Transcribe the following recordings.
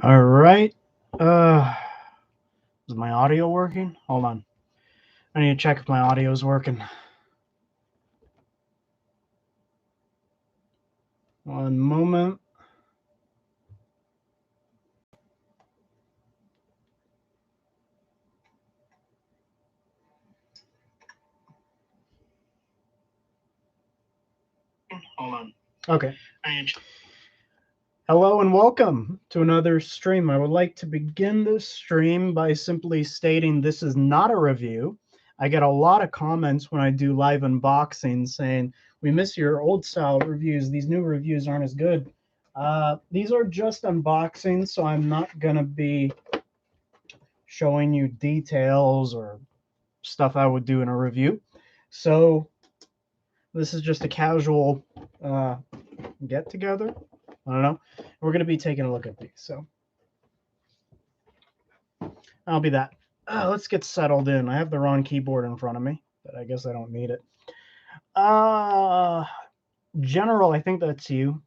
All right. Is my audio working? Hold on. I need to check if my audio is working. One moment. Hold on. Okay. Hello and welcome to another stream. I would like to begin this stream by simply stating this is not a review. I get a lot of comments when I do live unboxings saying, we miss your old style reviews. These new reviews aren't as good. These are just unboxings, so I'm not going to be showing you details or stuff I would do in a review. So this is just a casual get together. I don't know. We're going to be taking a look at these. So I'll be that. Let's get settled in. I have the wrong keyboard in front of me, but I guess I don't need it. General, I think that's you.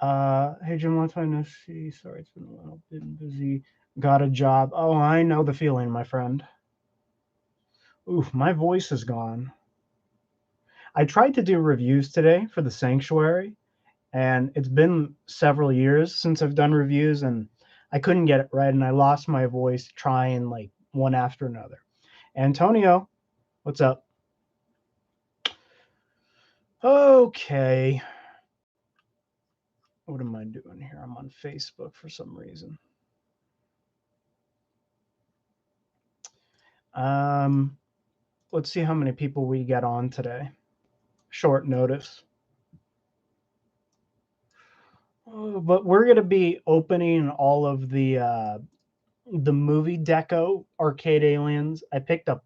Hey Jim, long time no see. Sorry, it's been a while. Been busy. Got a job. Oh, I know the feeling, my friend. Oof, my voice is gone. I tried to do reviews today for the Sanctuary, and it's been several years since I've done reviews, and I couldn't get it right, and I lost my voice trying like one after another. Antonio, what's up? Okay. What am I doing here? I'm on Facebook for some reason. Let's see how many people we get on today. Short notice. But we're going to be opening all of the movie Deco arcade aliens. I picked up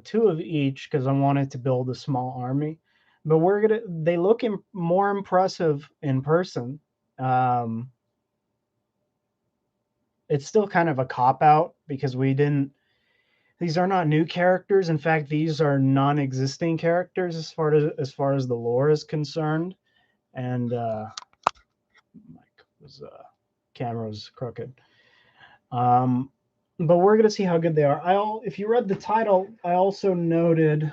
2 of each because I wanted to build a small army. But they look more impressive in person. It's still kind of a cop-out because these are not new characters. In fact, these are non-existing characters as far as the lore is concerned. And camera was crooked. But we're gonna see how good they are. If you read the title, I also noted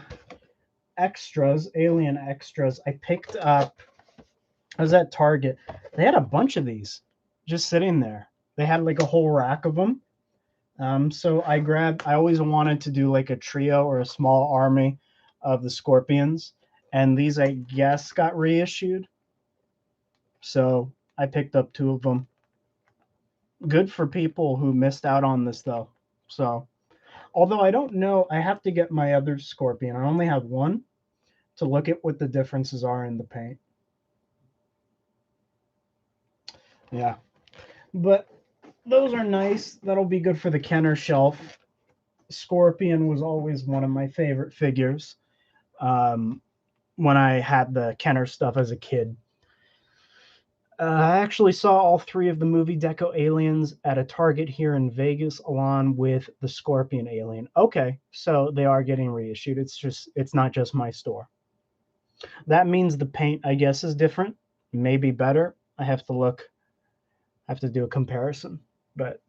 extras, alien extras. I picked up. I was at Target. They had a bunch of these just sitting there. They had like a whole rack of them. So I always wanted to do like a trio or a small army of the Scorpions, and these I guess got reissued. So I picked up 2 of them. Good for people who missed out on this though. So, although I don't know, I have to get my other Scorpion. I only have one to look at what the differences are in the paint. Yeah. But those are nice. That'll be good for the Kenner shelf. Scorpion was always one of my favorite figures when I had the Kenner stuff as a kid. I actually saw all 3 of the movie Deco aliens at a Target here in Vegas, along with the Scorpion alien. Okay, so they are getting reissued. It's not just my store. That means the paint, I guess, is different, maybe better. I have to look. I have to do a comparison. But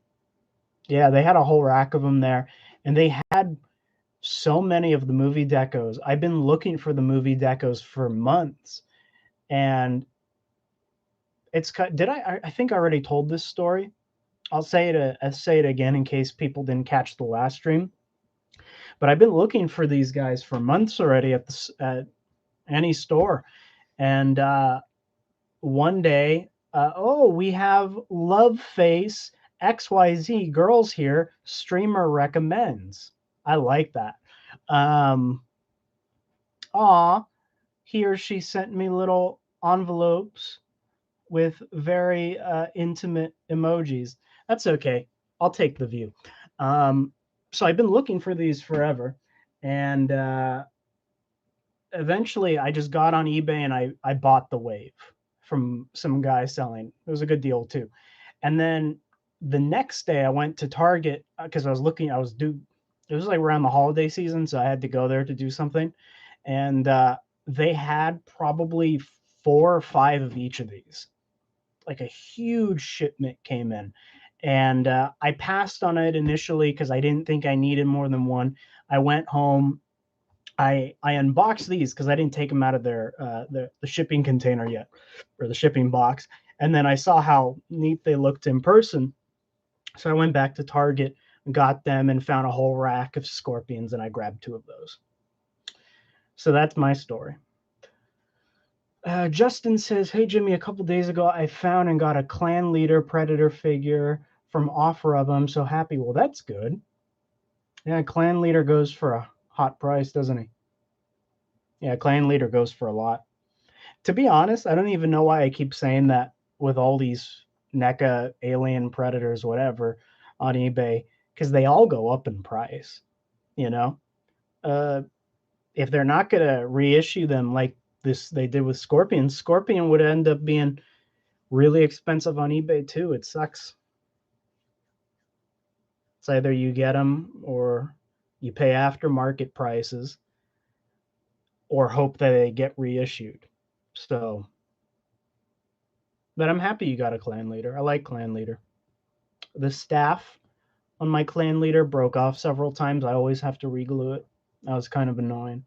yeah, they had a whole rack of them there, and they had so many of the movie Decos. I've been looking for the movie Decos for months, and I think I already told this story. I'll say it again in case people didn't catch the last stream. But I've been looking for these guys for months already at any store, and one day, we have Love Face XYZ girls here. Streamer recommends. I like that. He or she sent me little envelopes with very intimate emojis. That's okay. I'll take the view. So I've been looking for these forever, and eventually I just got on eBay and I bought the wave from some guy selling. It was a good deal too. And then the next day I went to Target because I was looking. It was like around the holiday season, so I had to go there to do something, and they had probably 4 or 5 of each of these. like a huge shipment came in, and I passed on it initially because I didn't think I needed more than one. I went home. I unboxed these because I didn't take them out of their the shipping container yet, or the shipping box. And then I saw how neat they looked in person, so I went back to Target, got them, and found a whole rack of scorpions, and I grabbed 2 of those. So that's my story. Justin says, "Hey Jimmy, a couple days ago I found and got a clan leader predator figure from OfferUp. I'm so happy." Well, that's good. Yeah, clan leader goes for a hot price, doesn't he? Yeah, clan leader goes for a lot. To be honest, I don't even know why I keep saying that with all these NECA alien predators, whatever, on eBay, because they all go up in price. You know, if they're not gonna reissue them like this they did with Scorpion, Scorpion would end up being really expensive on eBay too. It sucks. It's either you get them or you pay aftermarket prices or hope that they get reissued. So, but I'm happy you got a clan leader. I like clan leader. The staff on my clan leader broke off several times. I always have to reglue it. That was kind of annoying.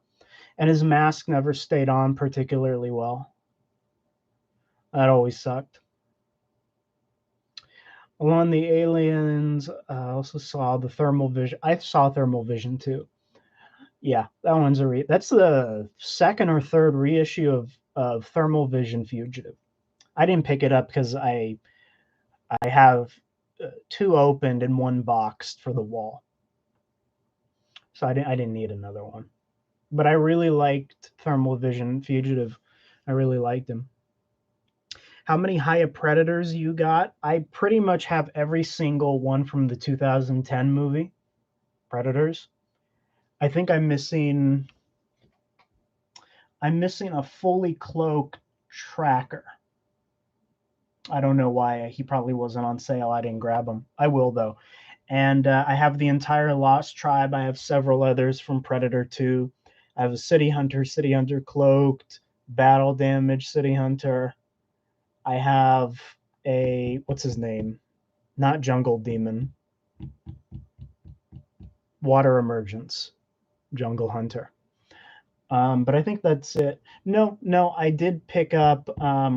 And his mask never stayed on particularly well. That always sucked. On the aliens, I also saw the thermal vision. I saw thermal vision too. Yeah, that one's that's the second or third reissue of Thermal Vision Fugitive. I didn't pick it up because I have 2 opened and 1 boxed for the wall, so I didn't need another one. But I really liked Thermal Vision Fugitive. I really liked him. How many Hiya Predators you got? I pretty much have every single one from the 2010 movie, Predators. I think I'm missing a fully cloaked tracker. I don't know why. He probably wasn't on sale. I didn't grab him. I will though. And I have the entire Lost Tribe. I have several others from Predator 2. I have a City Hunter cloaked, battle damage City Hunter. I have a, what's his name? Not Jungle Demon. Water Emergence Jungle Hunter. But I think that's it. No, I did pick up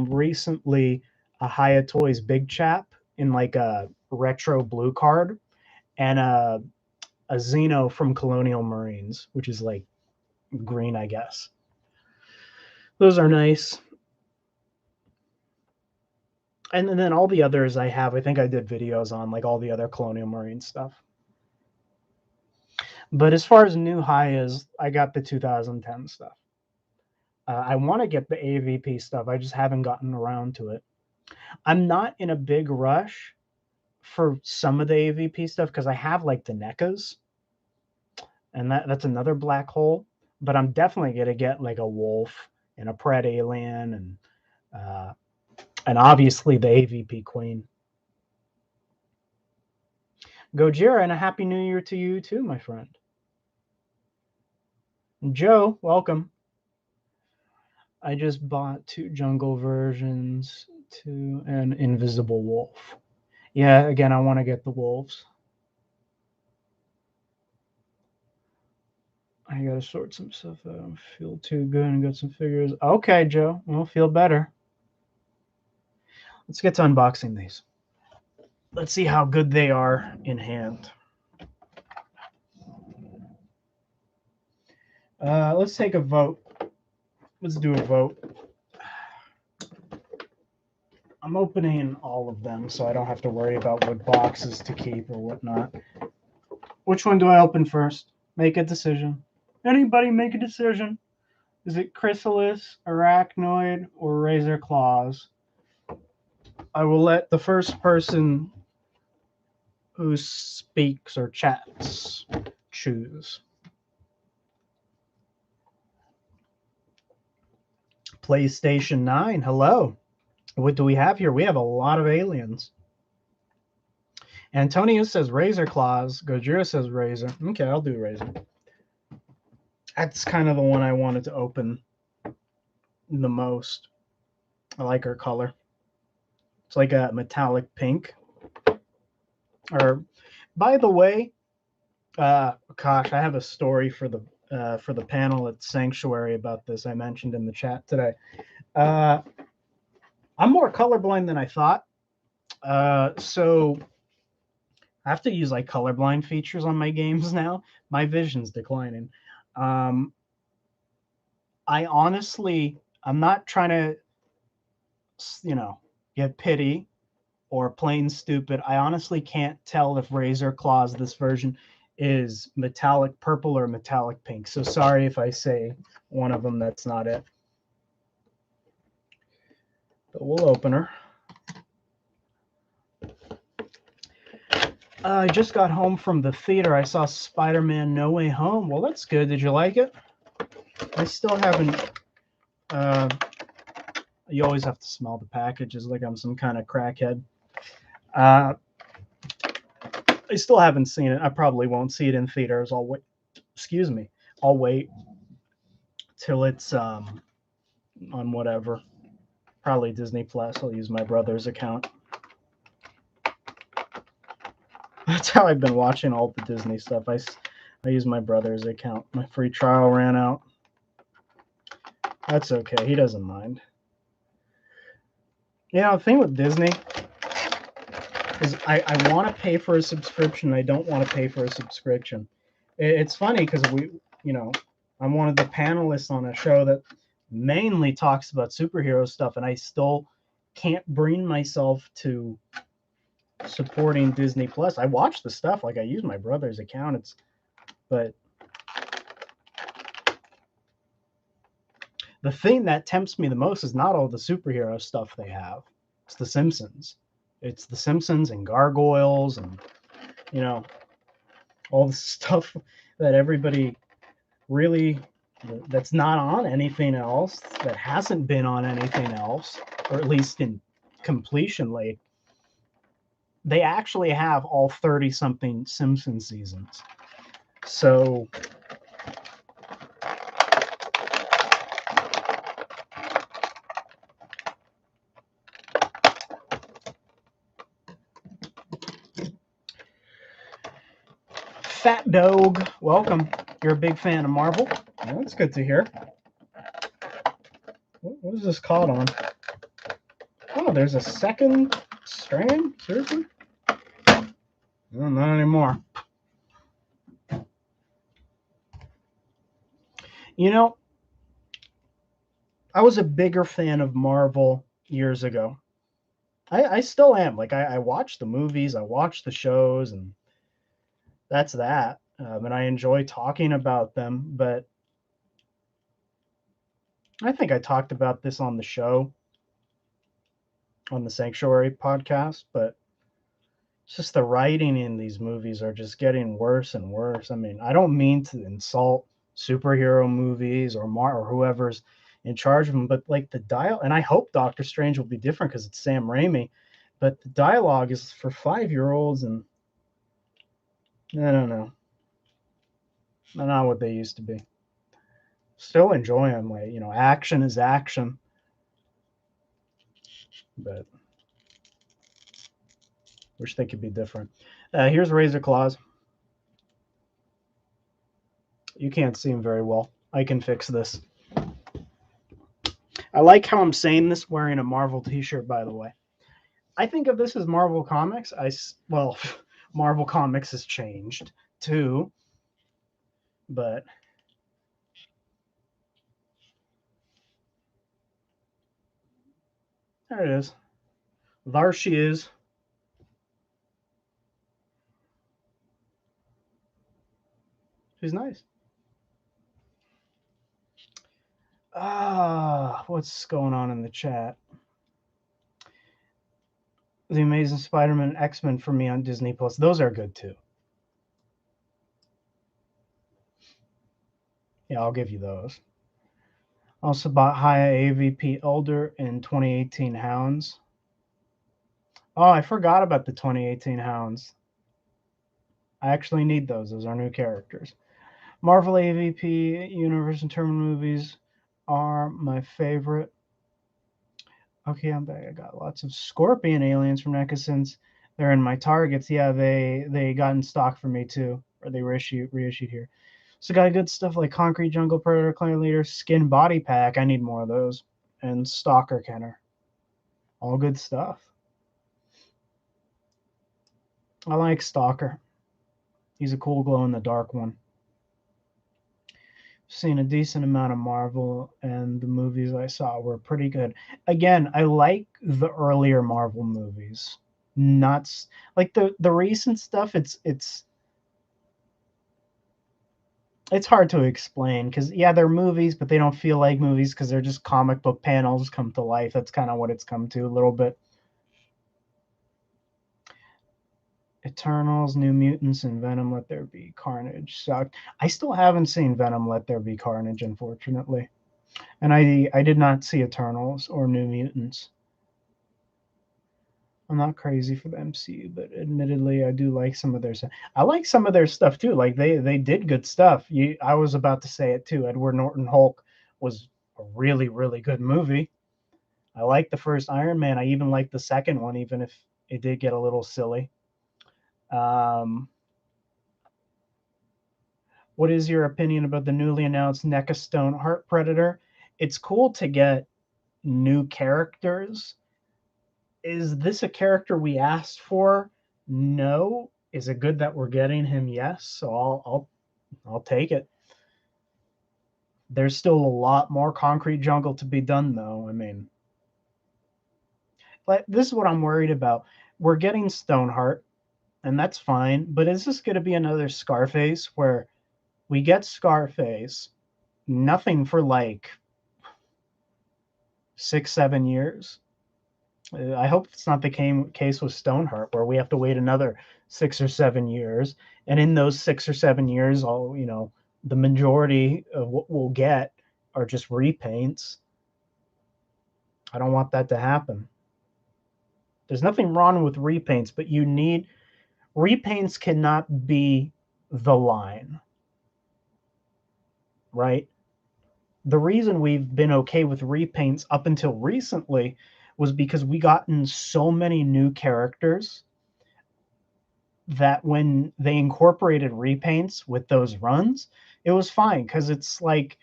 recently a Hiya Toys Big Chap in like a retro blue card, and a Xeno from Colonial Marines, which is like green, I guess. Those are nice. And then all the others I have, I think I did videos on, like all the other Colonial Marine stuff. But as far as new Hiyas, I got the 2010 stuff. I want to get the AVP stuff. I just haven't gotten around to it. I'm not in a big rush for some of the AVP stuff because I have like the NECAs, and that's another black hole. But I'm definitely gonna get like a wolf and a pred alien and obviously the AVP queen. Gojira, and a happy new year to you too, my friend. Joe, welcome. I just bought 2 jungle versions to an invisible wolf. Yeah, again, I want to get the wolves. I gotta sort some stuff out. I don't feel too good and got some figures. Okay, Joe, we'll feel better. Let's get to unboxing these. Let's see how good they are in hand. Let's take a vote. Let's do a vote. I'm opening all of them so I don't have to worry about what boxes to keep or whatnot. Which one do I open first? Make a decision. Anybody make a decision? Is it Chrysalis, Arachnoid, or Razor Claws? I will let the first person who speaks or chats choose. PlayStation 9, hello. What do we have here? We have a lot of aliens. Antonio says Razor Claws. Gojira says Razor. Okay, I'll do Razor. That's kind of the one I wanted to open the most. I like her color. It's like a metallic pink. Or, by the way, gosh, I have a story for the panel at Sanctuary about this. I mentioned in the chat today. I'm more colorblind than I thought. So I have to use like colorblind features on my games now. My vision's declining. I honestly, I'm not trying to, get pity or plain stupid. I honestly can't tell if Razor Claws, this version, is metallic purple or metallic pink. So sorry if I say one of them, that's not it. But we'll open her. I just got home from the theater. I saw Spider-Man No Way Home. Well, that's good. Did you like it? I still haven't... you always have to smell the packages like I'm some kind of crackhead. I still haven't seen it. I probably won't see it in theaters. I'll wait. Excuse me. I'll wait till it's on whatever. Probably Disney Plus. I'll use my brother's account. That's how I've been watching all the Disney stuff. I use my brother's account. My free trial ran out. That's okay. He doesn't mind. Yeah, the thing with Disney is I want to pay for a subscription. I don't want to pay for a subscription. It's funny because I'm one of the panelists on a show that mainly talks about superhero stuff, and I still can't bring myself to supporting Disney Plus. I watch the stuff, like I use my brother's account. But the thing that tempts me the most is not all the superhero stuff they have. It's The Simpsons. It's The Simpsons and Gargoyles and all the stuff that everybody really, that's not on anything else, that hasn't been on anything else, or at least in completion late. They actually have all 30-something Simpsons seasons. So Fat Dog, welcome. You're a big fan of Marvel. Well, that's good to hear. What is this caught on? Oh, there's a second strand? Seriously? No, not anymore. I was a bigger fan of Marvel years ago. I still am. Like, I watch the movies, I watch the shows, and that's that. And I enjoy talking about them, but I think I talked about this on the show, on the Sanctuary podcast, but it's just the writing in these movies are just getting worse and worse. I mean, I don't mean to insult superhero movies or whoever's in charge of them, but like the dialogue, and I hope Doctor Strange will be different because it's Sam Raimi, but the dialogue is for 5-year-olds, and I don't know. Not what they used to be. Still enjoy them. Like, action is action. But wish they could be different. Here's Razor Claws. You can't see him very well. I can fix this. I like how I'm saying this wearing a Marvel t-shirt, by the way. I think of this as Marvel Comics. Marvel Comics has changed too. But there it is. There she is. She's nice. What's going on in the chat? The Amazing Spider-Man, X-Men for me on Disney Plus. Those are good too. Yeah, I'll give you those. Also bought Haya AVP Elder in 2018 Hounds. Oh, I forgot about the 2018 Hounds. I actually need those. Those are new characters. Marvel AVP Universe and Terminal movies are my favorite. Okay, I'm back. I got lots of Scorpion aliens from NECA since they're in my targets. Yeah, they got in stock for me too, or they reissued here. So got good stuff like Concrete Jungle Predator Clan Leader, Skin Body Pack. I need more of those, and Stalker Kenner. All good stuff. I like Stalker. He's a cool glow in the dark one. Seen a decent amount of Marvel, and the movies I saw were pretty good. Again, I like the earlier Marvel movies. Not like the recent stuff. It's hard to explain because yeah, they're movies, but they don't feel like movies because they're just comic book panels come to life. That's kind of what it's come to a little bit. Eternals, New Mutants, and Venom Let There Be Carnage sucked. I still haven't seen Venom Let There Be Carnage, unfortunately. And I did not see Eternals or New Mutants. I'm not crazy for the MCU, but admittedly, I do like some of their stuff. I like some of their stuff too. Like they did good stuff. I was about to say it too. Edward Norton Hulk was a really good movie. I like the first Iron Man. I even like the second one, even if it did get a little silly. Um, what is your opinion about the newly announced NECA Stone Heart Predator? It's cool to get new characters. Is this a character we asked for? No. Is it good that we're getting him? Yes. So I'll take it. There's still a lot more Concrete Jungle to be done, though. I mean, but this is what I'm worried about. We're getting Stoneheart, and that's fine. But is this going to be another Scarface where we get Scarface, nothing for like 6, 7 years? I hope it's not the case with Stoneheart, where we have to wait another 6 or 7 years, and in those 6 or 7 years, the majority of what we'll get are just repaints. I don't want that to happen. There's nothing wrong with repaints, but repaints cannot be the line, right? The reason we've been okay with repaints up until recently was because we gotten so many new characters that when they incorporated repaints with those runs, it was fine because it's like,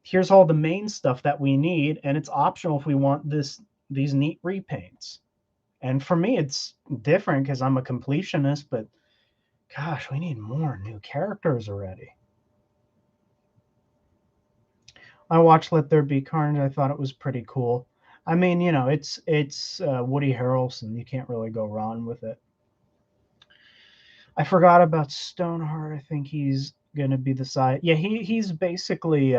here's all the main stuff that we need, and it's optional if we want these neat repaints. And for me, it's different because I'm a completionist, but gosh, we need more new characters already. I watched Let There Be Carnage. I thought it was pretty cool. I mean, it's Woody Harrelson. You can't really go wrong with it. I forgot about Stoneheart. I think he's gonna be the side. Yeah, he's basically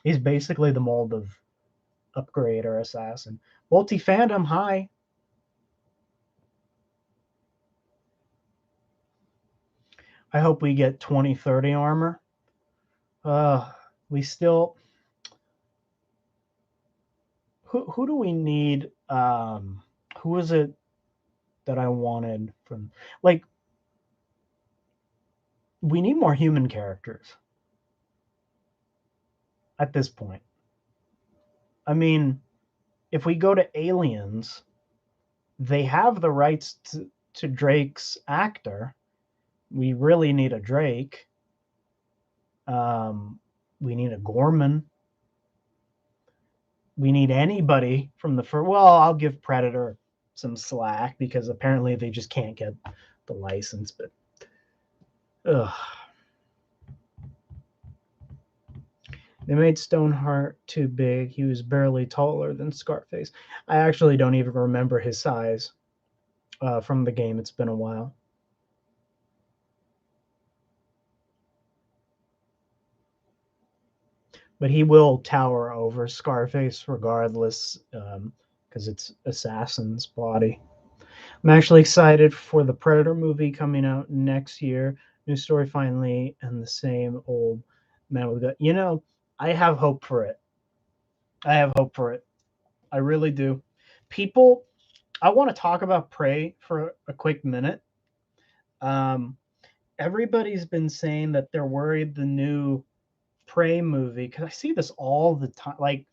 the mold of Upgrade or Assassin. Multi fandom, hi. I hope we get 2030 armor. We still. Who do we need? Who is it that I wanted from? Like, we need more human characters at this point. I mean, if we go to Aliens, they have the rights to Drake's actor. We really need a Drake. We need a Gorman. We need anybody from the first. Well, I'll give Predator some slack because apparently they just can't get the license. But ugh. They made Stoneheart too big. He was barely taller than Scarface. I actually don't even remember his size from the game. It's been a while. But he will tower over Scarface regardless because it's Assassin's body. I'm actually excited for the Predator movie coming out next year. New story finally, and the same old man with gut. I have hope for it. I have hope for it. I really do. People, I want to talk about Prey for a quick minute. Um, Everybody's been saying that they're worried the new Prey movie, because I see this all the time. Like,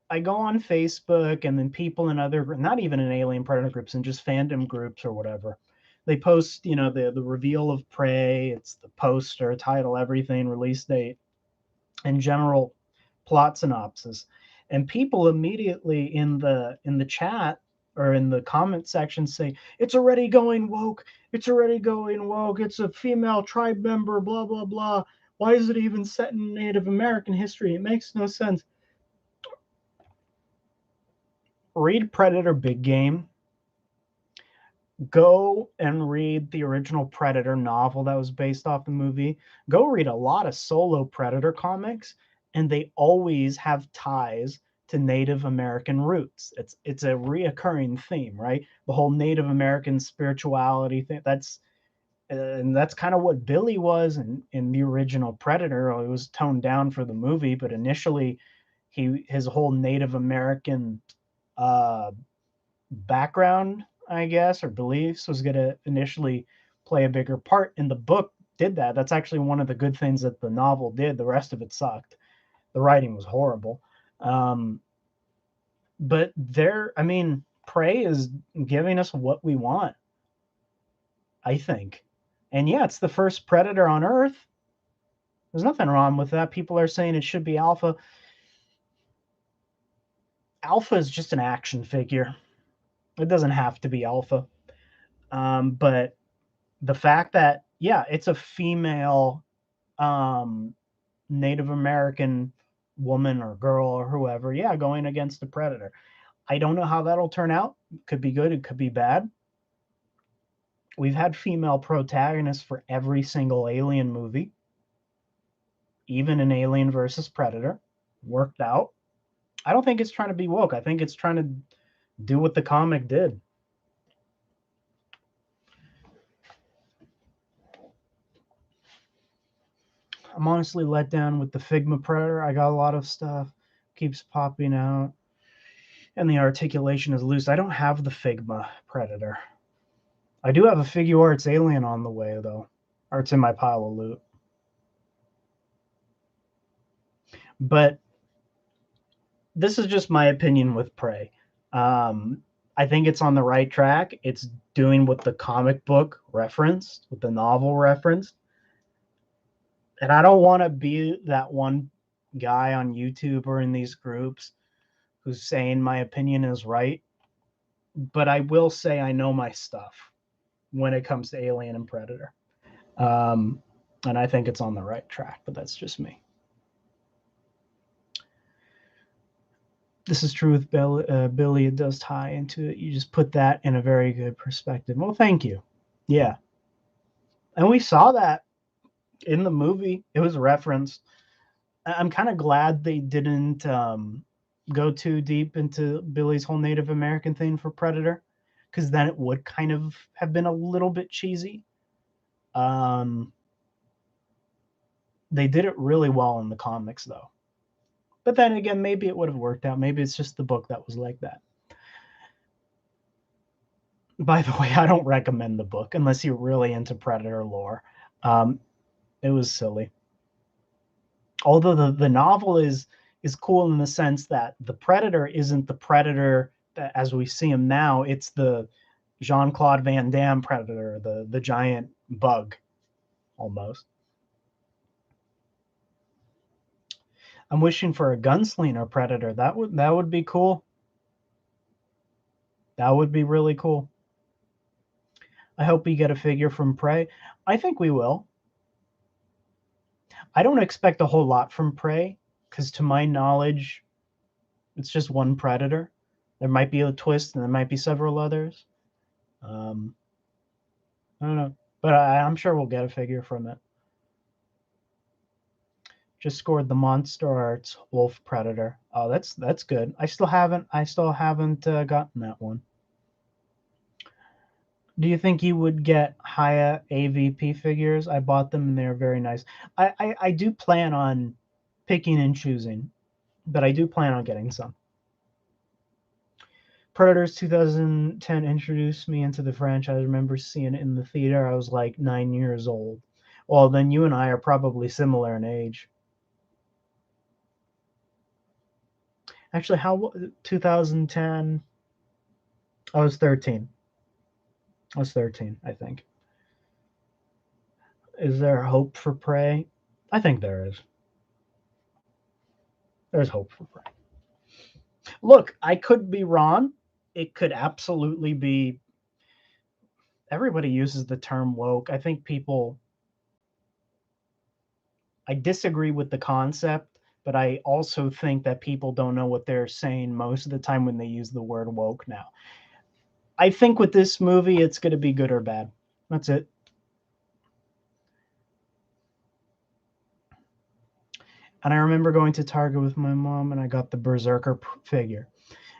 I go on Facebook, and then people in other, not even in alien predator groups, and just fandom groups or whatever, they post, the reveal of Prey. It's the poster, title, everything, release date, and general plot synopsis. And people immediately in the chat or in the comment section say, it's already going woke. It's already going woke. It's a female tribe member, blah, blah, blah. Why is it even set in Native American history? It makes no sense. Read Predator Big Game. Go and read the original Predator novel that was based off the movie. Go read a lot of solo Predator comics, and they always have ties to Native American roots. It's a reoccurring theme, right? The whole Native American spirituality thing. And that's kind of what Billy was in the original Predator. It was toned down for the movie, but initially his whole Native American uh, background, I guess, or beliefs was going to initially play a bigger part. In the book did that. That's actually one of the good things that the novel did. The rest of it sucked. The writing was horrible. But Prey is giving us what we want, I think. And yeah, it's the first Predator on Earth. There's nothing wrong with that. People are saying it should be Alpha. Alpha is just an action figure. It doesn't have to be Alpha. But the fact that, yeah, it's a female Native American woman or girl or whoever, yeah, going against the Predator. I don't know how that'll turn out. It could be good. It could be bad. We've had female protagonists for every single Alien movie, even in Alien versus Predator. Worked out. I don't think it's trying to be woke. I think it's trying to do what the comic did. I'm honestly let down with the Figma Predator. I got a lot of stuff. Keeps popping out. And the articulation is loose. I don't have the Figma Predator. I do have a Figure Arts Alien on the way, though. Or it's in my pile of loot. But this is just my opinion with Prey. I think it's on the right track. It's doing what the comic book referenced, what the novel referenced. And I don't want to be that one guy on YouTube or in these groups who's saying my opinion is right. But I will say I know my stuff when it comes to Alien and Predator. And I think it's on the right track, but that's just me. This is true with Billy. It does tie into it. You just put that in a very good perspective. Well, thank you. Yeah. And we saw that in the movie. It was referenced. I'm kind of glad they didn't go too deep into Billy's whole Native American thing for Predator, because then it would kind of have been a little bit cheesy. They did it really well in the comics, though. But then again, maybe it would have worked out. Maybe it's just the book that was like that. By the way, I don't recommend the book unless you're really into Predator lore. It was silly. Although the novel is cool in the sense that the Predator isn't the Predator that, as we see him now. It's the Jean-Claude Van Damme Predator, the giant bug, almost. I'm wishing for a gunslinger Predator. That would be cool. That would be really cool. I hope we get a figure from Prey. I think we will. I don't expect a whole lot from Prey, because to my knowledge, it's just one Predator. There might be a twist, and there might be several others. I don't know, but I'm sure we'll get a figure from it. Just scored the Monster Arts Wolf Predator. Oh, that's good. I still haven't gotten that one. Do you think you would get Haya AVP figures? I bought them and they're very nice. I do plan on picking and choosing, but I do plan on getting some. Predators 2010 introduced me into the franchise. I remember seeing it in the theater. I was like 9 years old. Well, then you and I are probably similar in age. Actually, how 2010? I was 13. I was 13, I think. Is there hope for Prey? I think there is. There's hope for Prey. Look, I could be wrong. It could absolutely be. Everybody uses the term woke. I think people. I disagree with the concept, but I also think that people don't know what they're saying most of the time when they use the word woke now. I think with this movie, it's going to be good or bad. That's it. And I remember going to Target with my mom and I got the Berserker figure.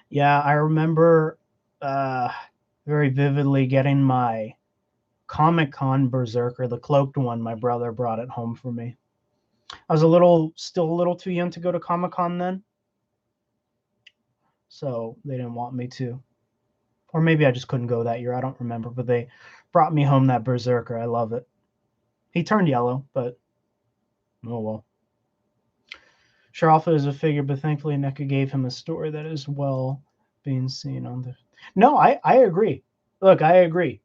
Yeah, I remember very vividly getting my Comic-Con Berserker, the cloaked one. My brother brought it home for me. I was still a little too young to go to Comic-Con then. So they didn't want me to. Or maybe I just couldn't go that year. I don't remember. But they brought me home that Berserker. I love it. He turned yellow, but oh well. Sure, Alpha is a figure, but thankfully NECA gave him a story that is well being seen on the... No, I agree. Look, I agree.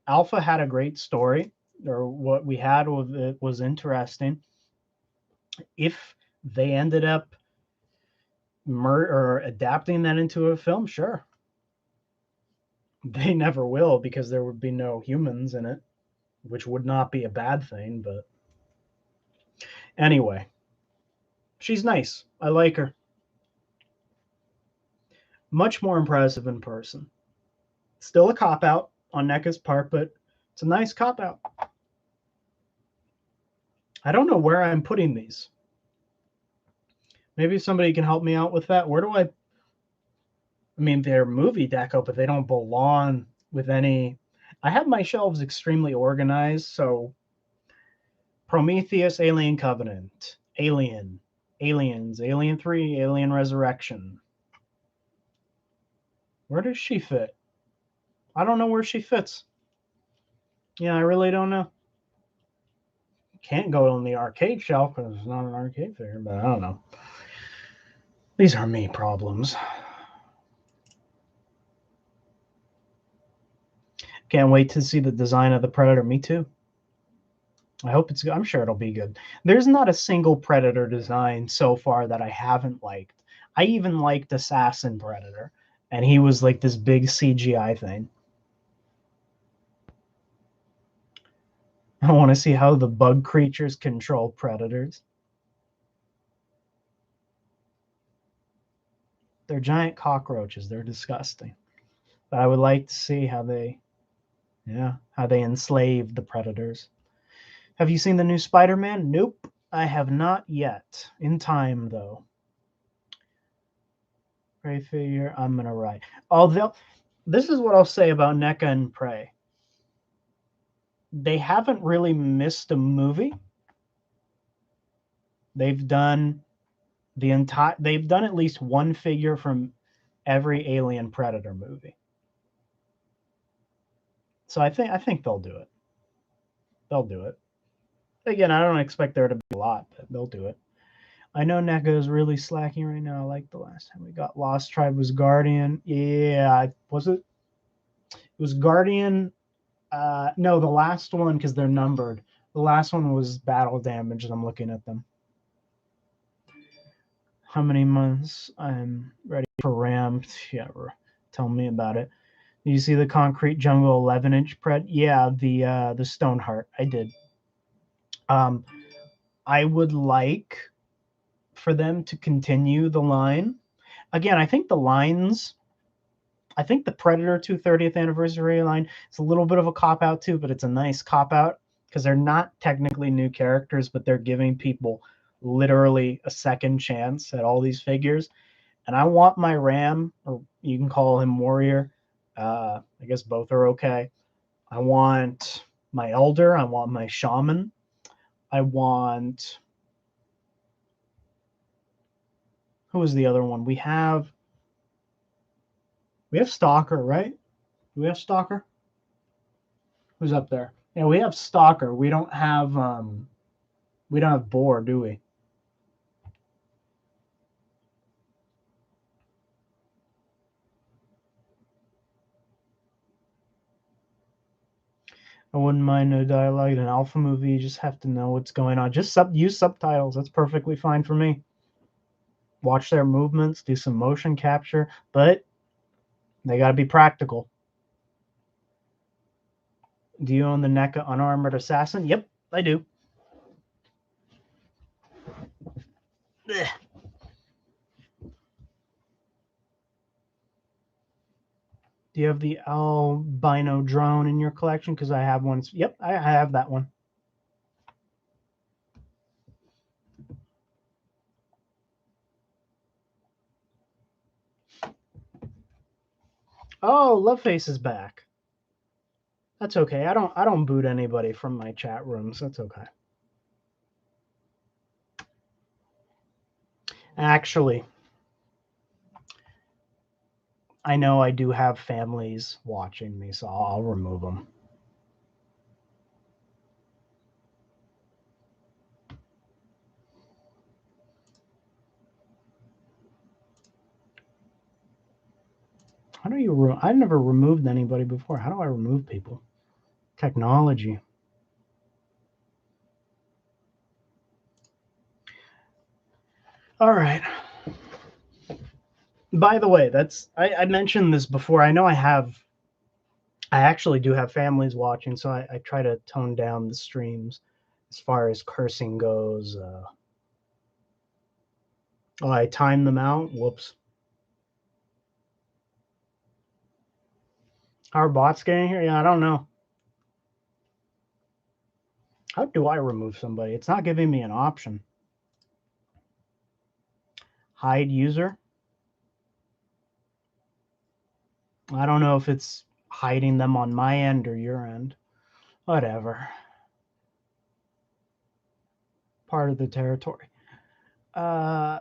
Alpha had a great story, or what we had with it was interesting. If they ended up or adapting that into a film, sure. They never will because there would be no humans in it, which would not be a bad thing, but anyway. She's nice. I like her. Much more impressive in person. Still a cop-out on NECA's part, but it's a nice cop-out. I don't know where I'm putting these. Maybe somebody can help me out with that. Where do I mean, they're movie deco, but they don't belong with any... I have my shelves extremely organized, so Prometheus, Alien Covenant, Alien, Aliens, Alien 3, Alien Resurrection. Where does she fit? I don't know where she fits. Yeah, I really don't know. Can't go on the arcade shelf because it's not an arcade figure, but I don't know. These are me problems. Can't wait to see the design of the Predator. Me too. I hope it's good. I'm sure it'll be good. There's not a single Predator design so far that I haven't liked. I even liked Assassin Predator, and he was like this big CGI thing. I want to see how the bug creatures control predators. They're giant cockroaches. They're disgusting. But I would like to see how they enslave the predators. Have you seen the new Spider-Man? Nope, I have not yet. In time, though. Prey figure, I'm going to write. Although, this is what I'll say about NECA and Prey. They haven't really missed a movie. They've done at least one figure from every Alien Predator movie. So I think they'll do it. They'll do it. Again, I don't expect there to be a lot, but they'll do it. I know NECA is really slacking right now. Like the last time we got Lost Tribe was Guardian. Yeah, was it? It was Guardian. No, the last one, because they're numbered. The last one was Battle Damage, and I'm looking at them. How many months? I'm ready for Ram. Yeah, tell me about it. Did you see the Concrete Jungle 11-inch pred? Yeah, the Stoneheart. I did. I would like for them to continue the line. Again, I think the Predator 230th anniversary line is a little bit of a cop-out too, but it's a nice cop-out because they're not technically new characters, but they're giving people literally a second chance at all these figures. And I want my Ram, or you can call him Warrior. I guess both are okay. I want my Elder. I want my Shaman. I want... Who is the other one? We have Stalker, right? Do we have Stalker? Who's up there? Yeah, we have Stalker. We don't have Boar, do we? I wouldn't mind no dialogue in an alpha movie. You just have to know what's going on. Just use subtitles. That's perfectly fine for me. Watch their movements, do some motion capture, but they got to be practical. Do you own the NECA Unarmored Assassin? Yep, I do. Ugh. Do you have the albino drone in your collection? Because I have one. Yep, I have that one. Oh, Loveface is back. That's okay. I don't boot anybody from my chat rooms. That's okay. Actually, I know I do have families watching me, so I'll remove them. How do you? I never removed anybody before. How do I remove people? Technology. All right. By the way, I mentioned this before. I know I actually do have families watching, so I try to tone down the streams as far as cursing goes. Oh, I time them out. Whoops. How are bots getting here? Yeah, I don't know. How do I remove somebody? It's not giving me an option. Hide user. I don't know if it's hiding them on my end or your end. Whatever. Part of the territory. My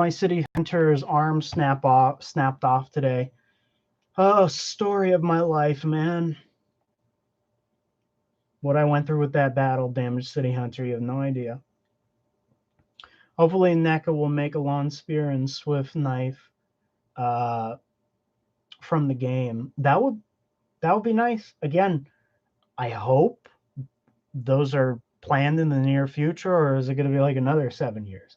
city hunter's arm snapped off today. Oh, story of my life, man. What I went through with that battle, damaged city hunter, you have no idea. Hopefully NECA will make a lawn spear and swift knife from the game. That would be nice. Again, I hope those are planned in the near future, or is it going to be like another 7 years?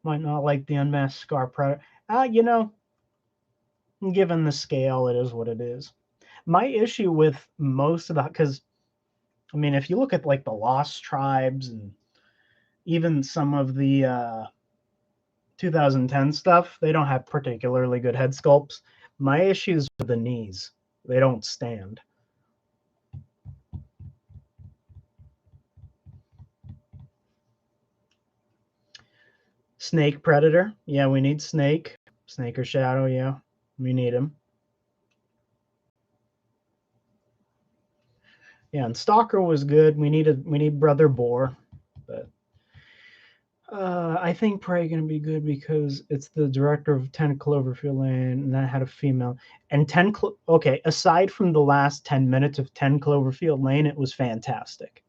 Might not like the unmasked scar predator. You know, given the scale, it is what it is. My issue with most of that, because I mean, if you look at like the Lost Tribes and even some of the 2010 stuff, they don't have particularly good head sculpts. My issue is with the knees; they don't stand. Snake Predator, yeah, we need Snake. Snake or Shadow, yeah, we need him. Yeah, and Stalker was good. We need Brother Boar, but I think probably going to be good because it's the director of 10 Cloverfield Lane, and that had a female. And okay, aside from the last 10 minutes of 10 Cloverfield Lane, it was fantastic.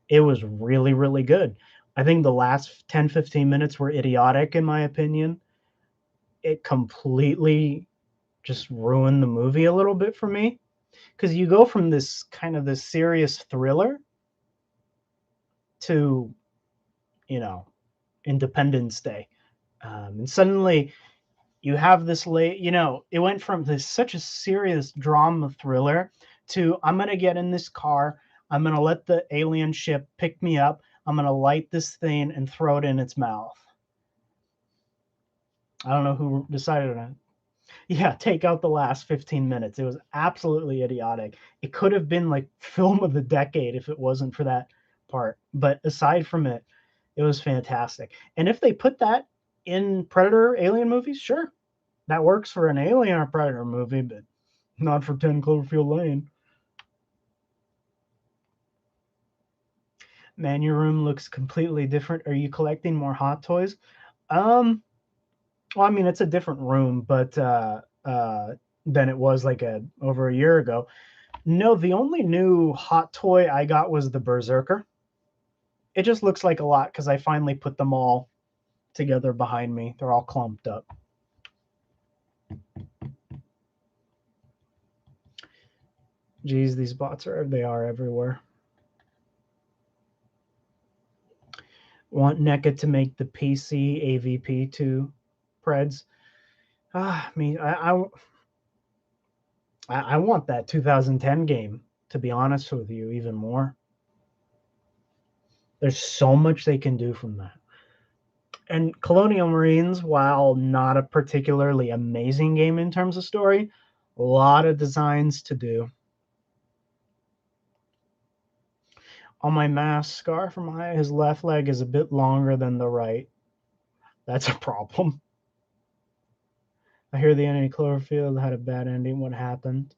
It was really, really good. I think the last 10, 15 minutes were idiotic, in my opinion. It completely just ruined the movie a little bit for me. Because you go from this kind of this serious thriller to, you know, Independence Day. And suddenly you have this it went from this such a serious drama thriller to I'm going to get in this car, I'm going to let the alien ship pick me up, I'm going to light this thing and throw it in its mouth. I don't know who decided on it. Yeah, take out the last 15 minutes. It was absolutely idiotic. It could have been like film of the decade if it wasn't for that part. But aside from it, it was fantastic. And if they put that in Predator Alien movies, sure, that works for an Alien or Predator movie, but not for 10 Cloverfield Lane. Man, your room looks completely different. Are you collecting more Hot Toys? Well, I mean, it's a different room, but than it was like over a year ago. No, the only new Hot Toy I got was the Berserker. It just looks like a lot because I finally put them all together behind me. They're all clumped up. Geez, these bots they are everywhere. Want NECA to make the PC AVP 2 Preds. I mean, I want that 2010 game, to be honest with you, even more. There's so much they can do from that. And Colonial Marines, while not a particularly amazing game in terms of story, a lot of designs to do. On my mask, Scar from his left leg is a bit longer than the right. That's a problem. I hear the enemy Cloverfield had a bad ending. What happened?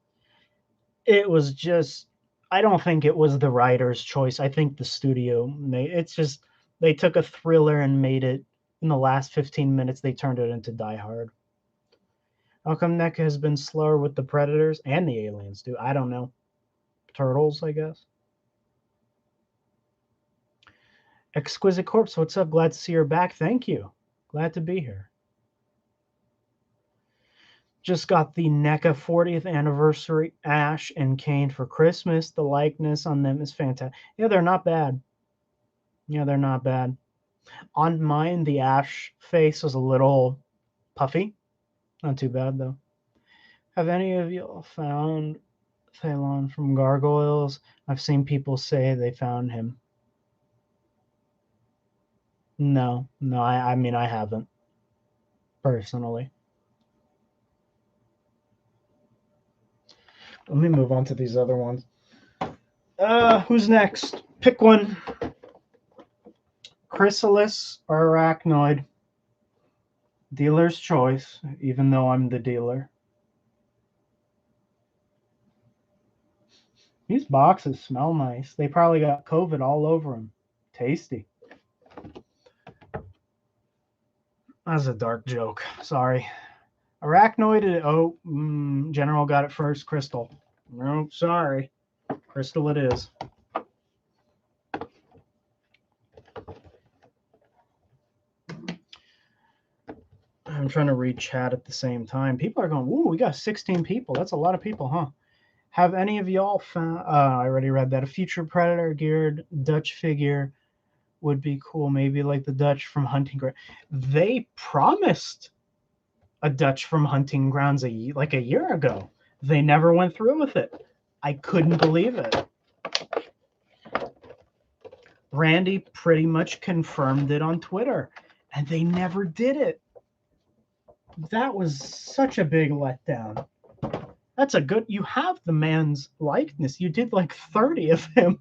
It was just, I don't think it was the writer's choice. I think the studio made it's just, they took a thriller and made it, in the last 15 minutes, they turned it into Die Hard. How come NECA has been slower with the Predators and the aliens, too? I don't know. Turtles, I guess. Exquisite Corpse, what's up? Glad to see you're back. Thank you. Glad to be here. Just got the NECA 40th anniversary Ash and Kane for Christmas. The likeness on them is fantastic. Yeah, they're not bad. Yeah, they're not bad. On mine, the Ash face was a little puffy. Not too bad, though. Have any of you found Thalon from Gargoyles? I've seen people say they found him. No, I mean, I haven't, personally. Let me move on to these other ones. Who's next? Pick one. Chrysalis or Arachnoid? Dealer's choice, even though I'm the dealer. These boxes smell nice. They probably got COVID all over them. Tasty. That's a dark joke. Sorry. Arachnoid. Oh, General got it first. Crystal. No, sorry. Crystal it is. I'm trying to read chat at the same time. People are going, ooh, we got 16 people. That's a lot of people, huh? Have any of y'all found, I already read that, a future Predator geared Dutch figure would be cool. Maybe like the Dutch from Hunting Ground. They promised a Dutch from Hunting Grounds like a year ago. They never went through with it. I couldn't believe it. Randy pretty much confirmed it on Twitter, and they never did it. That was such a big letdown. That's a good, you have the man's likeness. You did like 30 of him.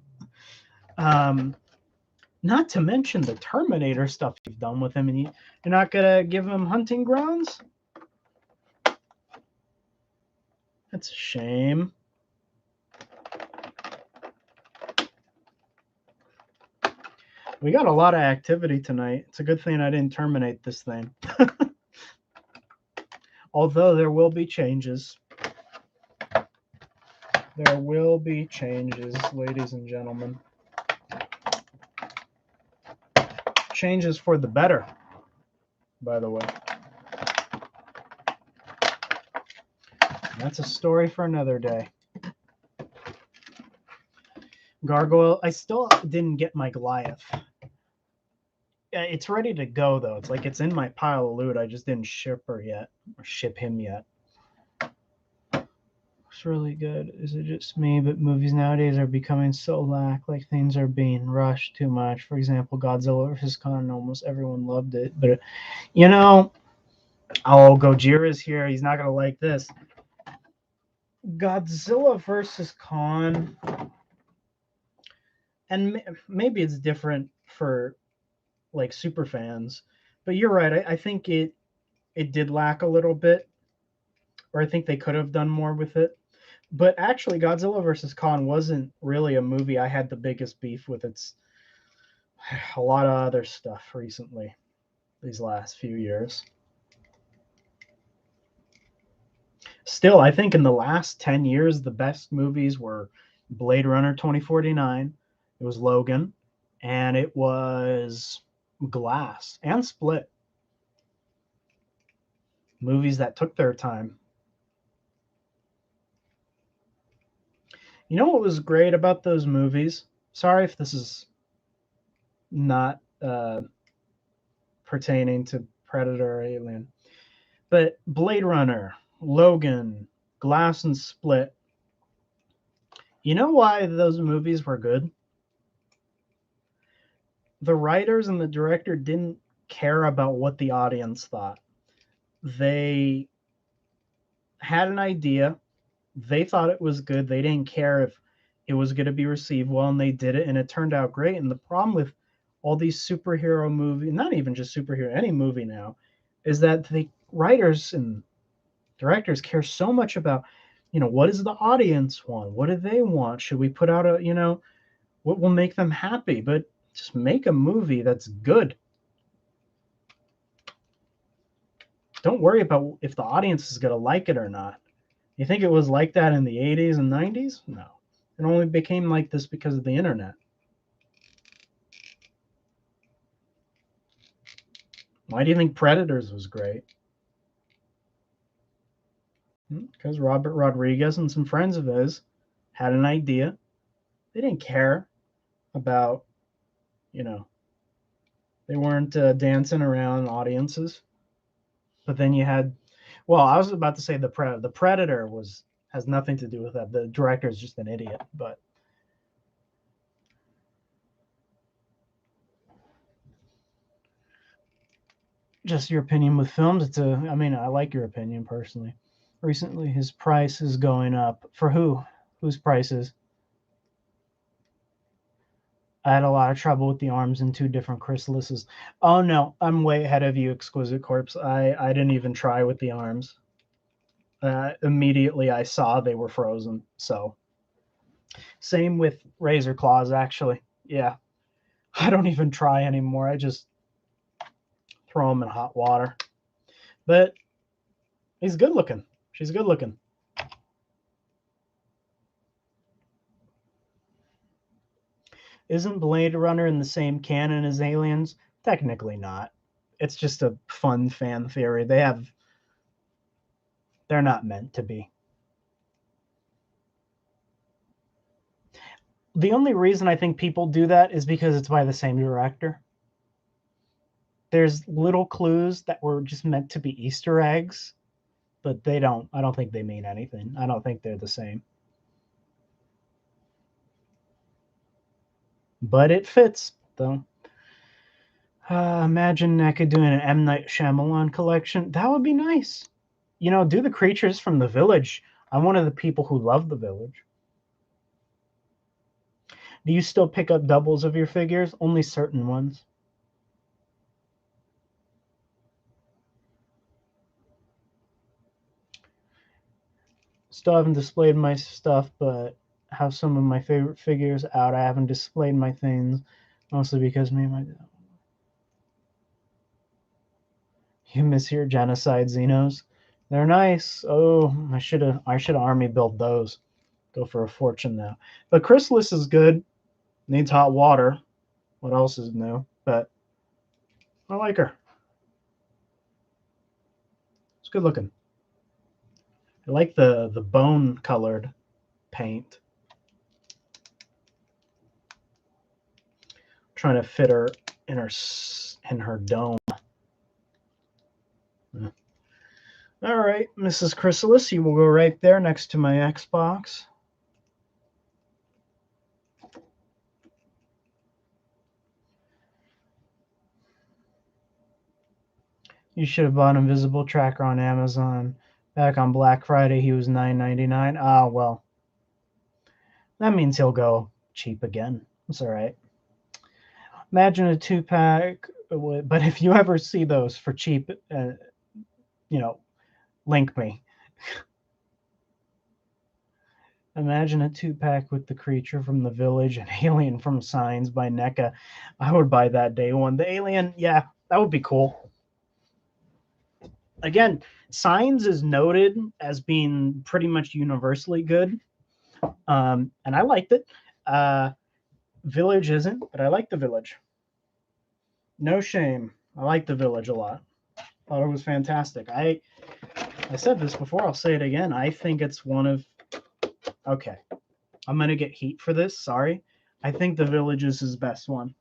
Not to mention the Terminator stuff you've done with him, and you're not going to give him Hunting Grounds? That's a shame. We got a lot of activity tonight. It's a good thing I didn't terminate this thing. Although there will be changes. There will be changes, ladies and gentlemen. Changes for the better, by the way. That's a story for another day. Gargoyle, I still didn't get my Goliath. It's ready to go, though. It's like it's in my pile of loot. I just didn't ship her yet, or ship him yet. It's really good. Is it just me? But movies nowadays are becoming so like things are being rushed too much. For example, Godzilla vs. Kong, almost everyone loved it. But, you know, oh, Gojira's here. He's not going to like this. Godzilla vs. Kong, and maybe it's different for like super fans, but you're right. I think it did lack a little bit, or I think they could have done more with it. But actually, Godzilla vs. Kong wasn't really a movie I had the biggest beef with. It's a lot of other stuff recently, these last few years. Still, I think in the last 10 years, the best movies were Blade Runner 2049, it was Logan, and it was Glass and Split. Movies that took their time. You know what was great about those movies? Sorry if this is not pertaining to Predator or Alien, but Blade Runner, Logan, Glass and Split. You know why those movies were good? The writers and the director didn't care about what the audience thought. They had an idea. They thought it was good. They didn't care if it was going to be received well, and they did it, and it turned out great. And the problem with all these superhero movies, not even just superhero, any movie now, is that the writers and directors care so much about, what does the audience want? What do they want? Should we put out what will make them happy? But just make a movie that's good. Don't worry about if the audience is going to like it or not. You think it was like that in the 80s and 90s? No. It only became like this because of the internet. Why do you think Predators was great? Because Robert Rodriguez and some friends of his had an idea. They didn't care about, they weren't dancing around audiences. But then you had, well, I was about to say the Predator has nothing to do with that. The director is just an idiot, but just your opinion with films. I like your opinion personally. Recently, his price is going up. For who? Whose prices? I had a lot of trouble with the arms in 2 different chrysalises. Oh no, I'm way ahead of you, Exquisite Corpse. I didn't even try with the arms. Immediately I saw they were frozen. So same with Razor Claws, actually. Yeah, I don't even try anymore. I just throw them in hot water. But he's good looking. She's good looking. Isn't Blade Runner in the same canon as Aliens? Technically not. It's just a fun fan theory. They're not meant to be. The only reason I think people do that is because it's by the same director. There's little clues that were just meant to be Easter eggs, but I don't think they mean anything. I don't think they're the same. But it fits, though. Imagine NECA doing an M. Night Shyamalan collection. That would be nice. Do the creatures from The Village. I'm one of the people who love The Village. Do you still pick up doubles of your figures? Only certain ones. Still haven't displayed my stuff, but have some of my favorite figures out. I haven't displayed my things, mostly because me and my dad. You miss your genocide Xenos? They're nice. Oh, I should army build those. Go for a fortune now. But Chrysalis is good. Needs hot water. What else is new? But I like her. It's good looking. I like the bone colored paint. I'm trying to fit her in her dome. All right, Mrs. Chrysalis, you will go right there next to my Xbox. You should have bought Invisible Tracker on Amazon. Back on Black Friday, he was $9.99. Ah, well. That means he'll go cheap again. It's all right. Imagine a 2-pack, but if you ever see those for cheap, link me. Imagine a 2-pack with the creature from The Village and Alien from Signs by NECA. I would buy that day one. The Alien, yeah, that would be cool. Again, Signs is noted as being pretty much universally good, and I liked it. Village isn't, but I like The Village. No shame. I like The Village a lot. Thought it was fantastic. I said this before, I'll say it again. I think it's one of, okay, I'm going to get heat for this, sorry. I think The Village is his best one.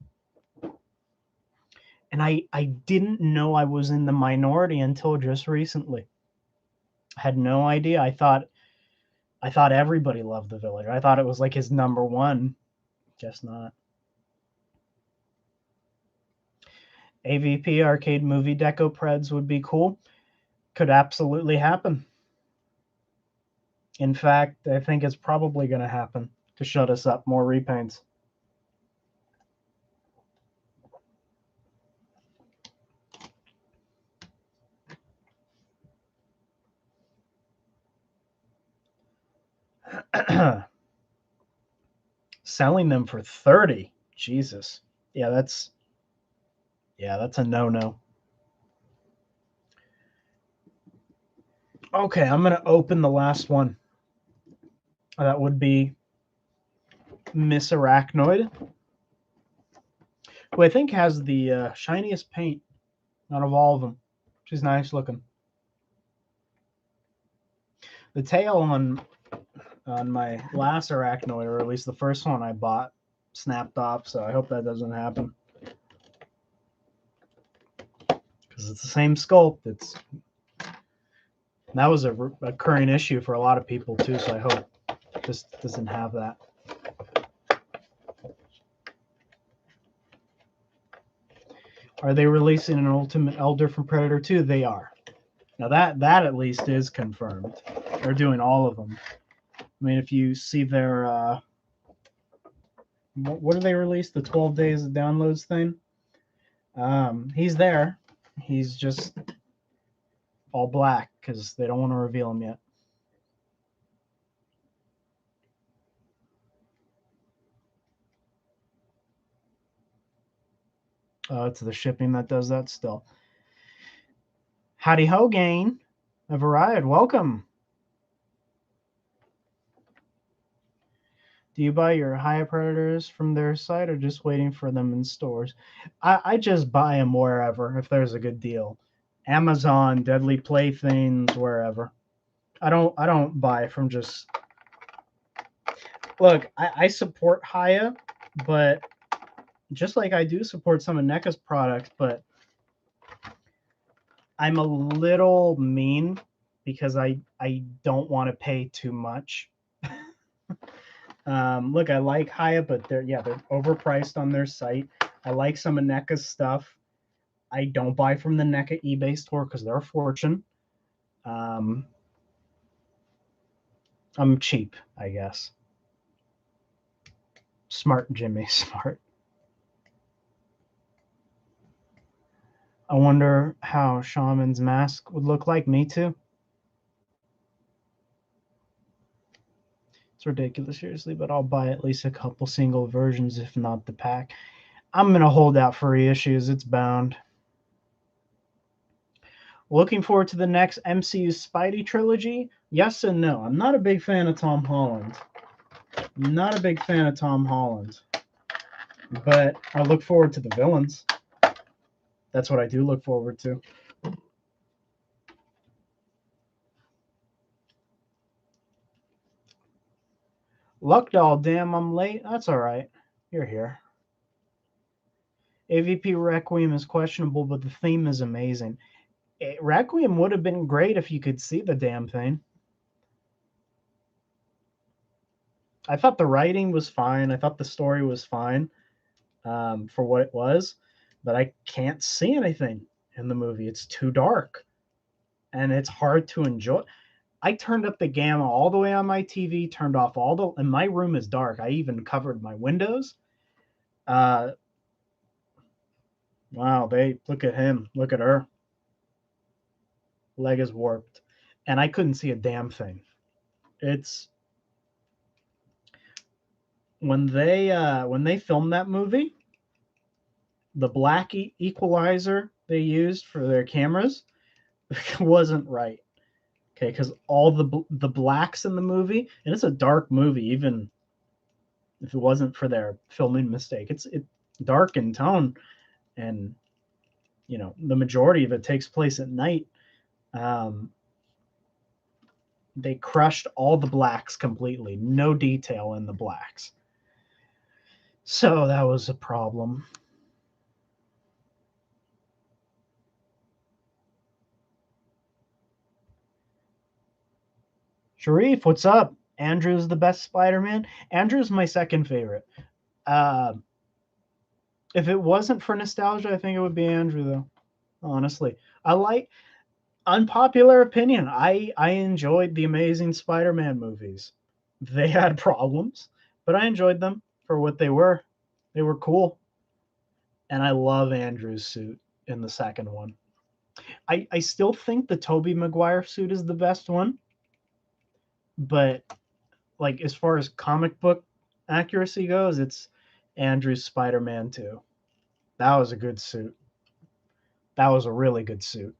And I didn't know I was in the minority until just recently. I had no idea. I thought everybody loved The Village. I thought it was like his number one. Guess not. AVP arcade movie deco preds would be cool. Could absolutely happen. In fact, I think it's probably going to happen to shut us up more repaints. Selling them for 30. Jesus. Yeah, that's a no-no. Okay, I'm going to open the last one. That would be Miss Arachnoid, who I think has the shiniest paint out of all of them. She's nice looking. The tail on my last Arachnoid, or at least the first one I bought, snapped off, so I hope that doesn't happen. Because it's the same sculpt. That was a recurring issue for a lot of people too, so I hope this doesn't have that. Are they releasing an Ultimate Elder from Predator 2? They are. Now that at least is confirmed. They're doing all of them. I mean, if you see their what do they release? The 12 days of downloads thing. He's there. He's just all black because they don't want to reveal him yet. It's the shipping that does that still. Howdy ho, Gain. Everide, welcome. Do you buy your High Predators from their site or just waiting for them in stores? I just buy them wherever if there's a good deal. Amazon, Deadly Playthings, wherever. I don't buy from just. Look, I support Haya, but just like I do support some of NECA's products, but I'm a little mean because I don't want to pay too much. Look, I like Haya, but they're overpriced on their site. I like some of NECA's stuff. I don't buy from the NECA eBay store because they're a fortune. I'm cheap, I guess. Smart, Jimmy, smart. I wonder how Shaman's mask would look like. Me too. It's ridiculous, seriously, but I'll buy at least a couple single versions, if not the pack. I'm going to hold out for reissues. It's bound. Looking forward to the next MCU Spidey trilogy? Yes and no. I'm not a big fan of Tom Holland. Not a big fan of Tom Holland. But I look forward to the villains. That's what I do look forward to. Luckdoll, damn, I'm late. That's all right. You're here. AVP Requiem is questionable, but the theme is amazing. Requiem would have been great if you could see the damn thing. I thought the writing was fine. I thought the story was fine for what it was, but I can't see anything in the movie. It's too dark, and it's hard to enjoy. I turned up the gamma all the way on my TV, turned off and my room is dark. I even covered my windows. Wow, look at him. Look at her. Leg is warped. And I couldn't see a damn thing. It's when they filmed that movie, the black equalizer they used for their cameras wasn't right. Okay, because all the blacks in the movie, and it's a dark movie, even if it wasn't for their filming mistake. It's dark in tone, and you know, the majority of it takes place at night. They crushed all the blacks completely, no detail in the blacks. So that was a problem. Sharif, what's up? Andrew's the best Spider-Man. Andrew's my second favorite. Uh, if it wasn't for nostalgia, I think it would be Andrew, though. Honestly, I like unpopular opinion. I enjoyed the Amazing Spider-Man movies. They had problems, but I enjoyed them for what they were. They were cool, and I love Andrew's suit in the second one. I still think the Tobey Maguire suit is the best one, but like as far as comic book accuracy goes, it's Andrew's Spider-Man 2. That was a good suit. That was a really good suit.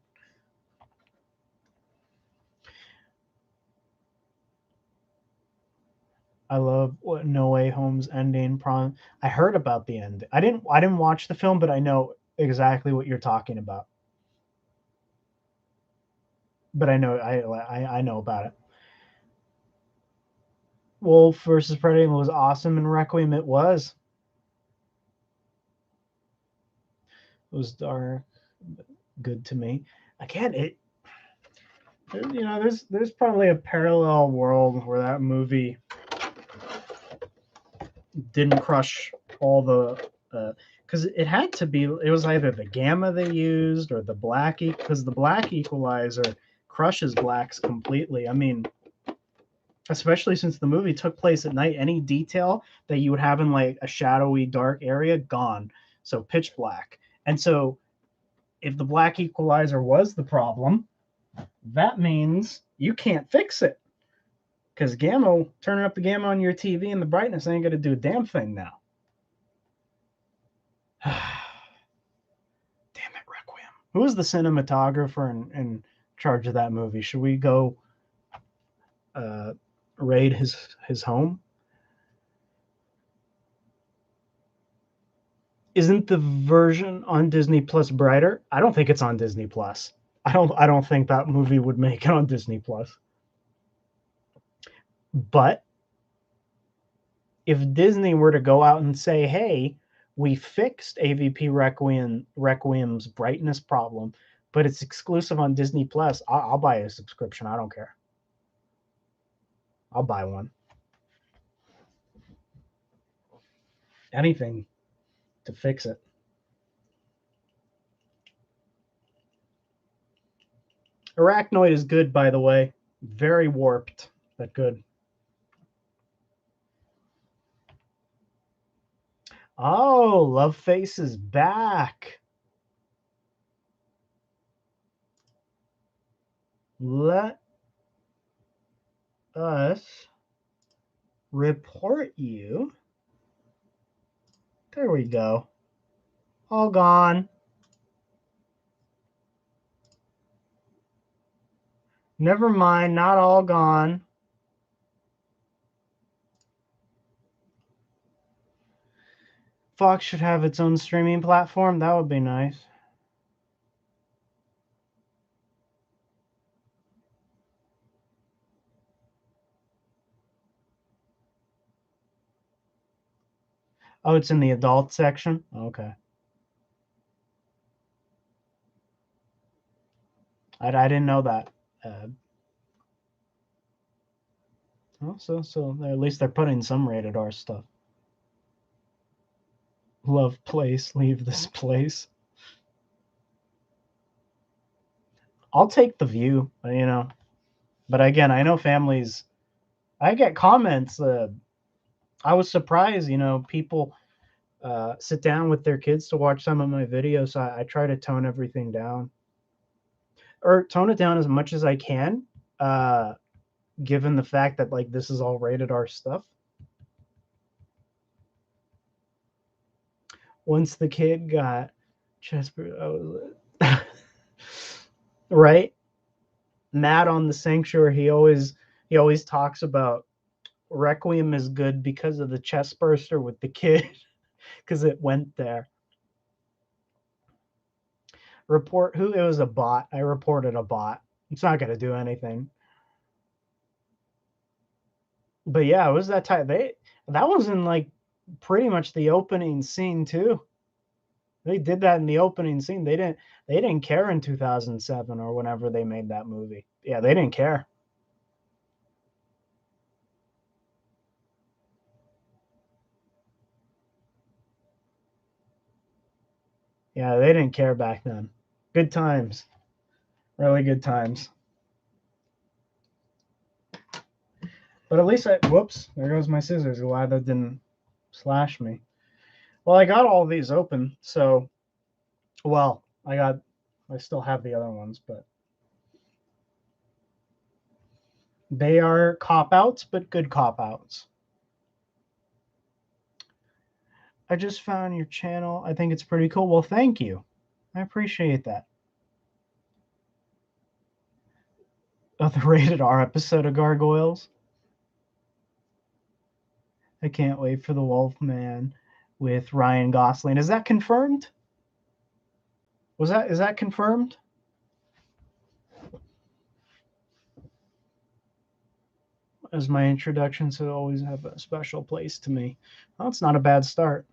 I love what No Way Home's ending. I heard about the end. I didn't watch the film, but I know exactly what you're talking about. But I know about it. Wolf versus Predator was awesome in Requiem. It was. It was dark, good to me. Again, there's probably a parallel world where that movie didn't crush all the because it had to be. It was either the gamma they used or the black, because the black equalizer crushes blacks completely. I mean, especially since the movie took place at night, any detail that you would have in like a shadowy dark area gone, so pitch black. And so if the black equalizer was the problem, that means you can't fix it, because gamma, turning up the gamma on your TV and the brightness ain't gonna do a damn thing now. Damn it, Requiem. Who was the cinematographer in charge of that movie? Should we go raid his home? Isn't the version on Disney Plus brighter? I don't think it's on Disney Plus. I don't think that movie would make it on Disney Plus. But if Disney were to go out and say, "Hey, we fixed AVP Requiem's brightness problem, but it's exclusive on Disney Plus," I'll buy a subscription. I don't care. I'll buy one. Anything to fix it. Arachnoid is good, by the way. Very warped, but good. Oh, Loveface is back. Let us report you. There we go. All gone. Never mind, not all gone. Fox should have its own streaming platform. That would be nice. Oh, it's in the adult section? Okay. I didn't know that. So at least they're putting some rated R stuff. Love place, leave this place. I'll take The View, you know. But again, I know families. I get comments. I was surprised, people sit down with their kids to watch some of my videos. So I try to tone everything down, or tone it down as much as I can, given the fact that like this is all rated R stuff. Once the kid got Chesper, right? Matt on the Sanctuary, he always talks about Requiem is good because of the chest burster with the kid, because it went there. report who it was a bot. I reported a bot. It's not gonna do anything. But yeah, it was that type. That was in like pretty much the opening scene too. They did that in the opening scene. They didn't care in 2007 or whenever they made that movie. Yeah, they didn't care. Yeah, they didn't care back then. Good times. Really good times. But at least whoops, there goes my scissors. Glad that didn't slash me. Well, I got all these open, so well, I still have the other ones, but they are cop outs, but good cop outs. I just found your channel. I think it's pretty cool. Well, thank you. I appreciate that. Oh, the rated R episode of Gargoyles. I can't wait for the Wolfman with Ryan Gosling. Is that confirmed? Is that confirmed? As my introductions to always have a special place to me. Well, it's not a bad start.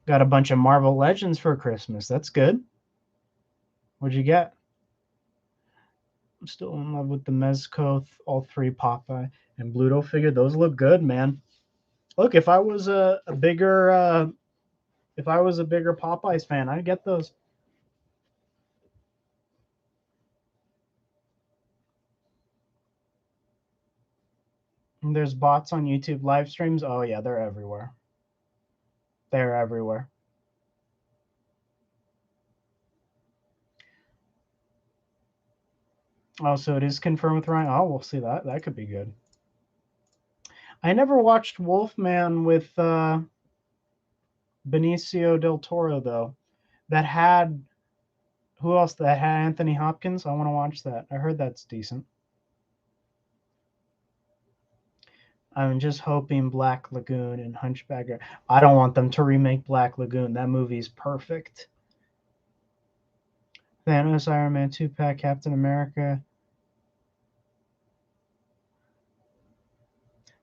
Got a bunch of Marvel Legends for Christmas. That's good. What'd you get? I'm still in love with the Mezco, all three Popeye and Bluto figure. Those look good, man. Look, if I was a bigger Popeyes fan, I'd get those. And there's bots on YouTube live streams. Oh yeah, they're everywhere. They're everywhere. Oh, so it is confirmed with Ryan. Oh, we'll see that. That could be good. I never watched Wolfman with Benicio del Toro though. That had who else? That had Anthony Hopkins. I want to watch that. I heard that's decent. I'm just hoping Black Lagoon and Hunchback. I don't want them to remake Black Lagoon. That movie's perfect. Thanos, Iron Man 2-pack, Captain America.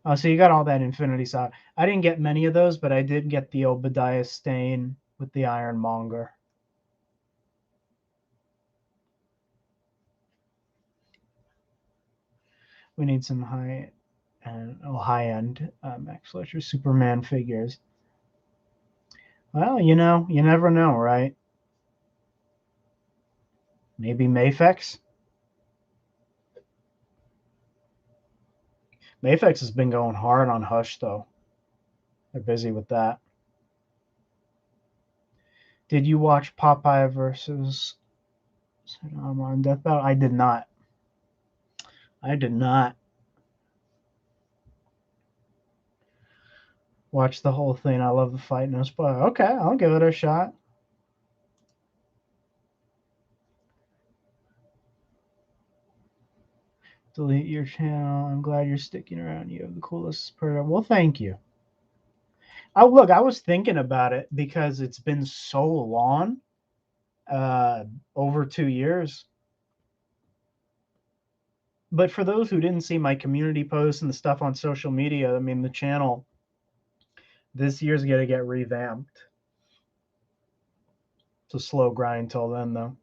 Oh, so you got all that Infinity Saga. I didn't get many of those, but I did get the Obadiah Stane with the Ironmonger. We need some high end Max Fletcher Superman figures. Well, you never know, right? Maybe Mafex. Mafex has been going hard on Hush, though. They're busy with that. Did you watch Popeye versus Saddam on Death Battle? I did not. I did not watch the whole thing. I love the fight, no spoiler. Okay, I'll give it a shot. Delete your channel. I'm glad you're sticking around. You have the coolest program. Well, thank you. Oh, look, I was thinking about it because it's been so long, over 2 years. But for those who didn't see my community posts and the stuff on social media, I mean, the channel this year's going to get revamped. It's a slow grind till then, though.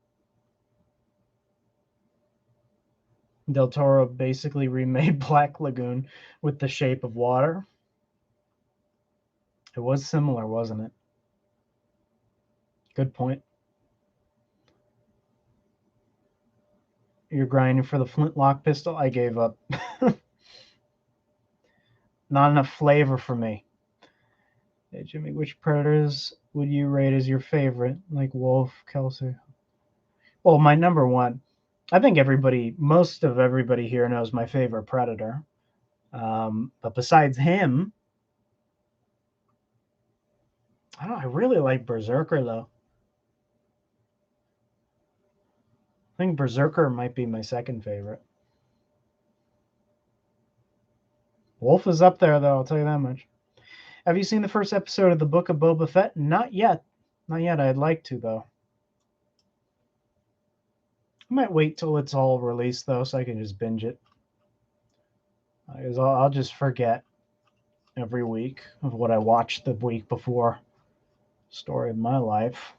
Del Toro basically remade Black Lagoon with the shape of water. It was similar, wasn't it? Good point. You're grinding for the flintlock pistol? I gave up. Not enough flavor for me. Hey, Jimmy, which predators would you rate as your favorite? Like Wolf, Kelsey? Well, my number one. I think most of everybody here knows my favorite predator. But besides him, I really like Berserker, though. I think Berserker might be my second favorite. Wolf is up there, though, I'll tell you that much. Have you seen the first episode of the Book of Boba Fett? Not yet. Not yet. I'd like to, though. I might wait till it's all released, though, so I can just binge it. I'll just forget every week of what I watched the week before. Story of my life.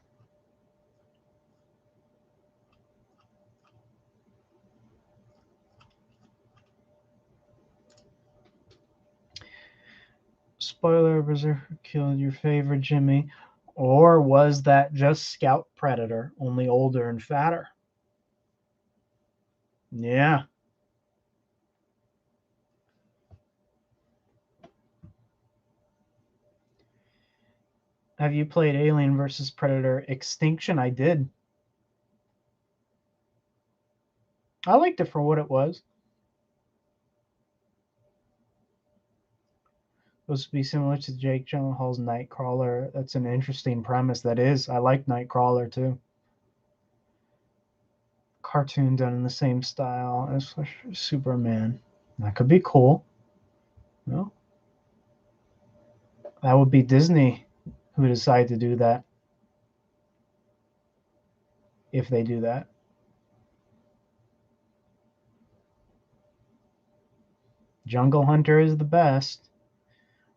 Spoiler, Berserker killed your favorite Jimmy. Or was that just Scout Predator, only older and fatter? Yeah. Have you played Alien vs. Predator Extinction? I did. I liked it for what it was. Supposed to be similar to Jake Gyllenhaal's Nightcrawler. That's an interesting premise. That is. I like Nightcrawler too. Cartoon done in the same style as Superman. That could be cool. No? That would be Disney who decide to do that. If they do that. Jungle Hunter is the best.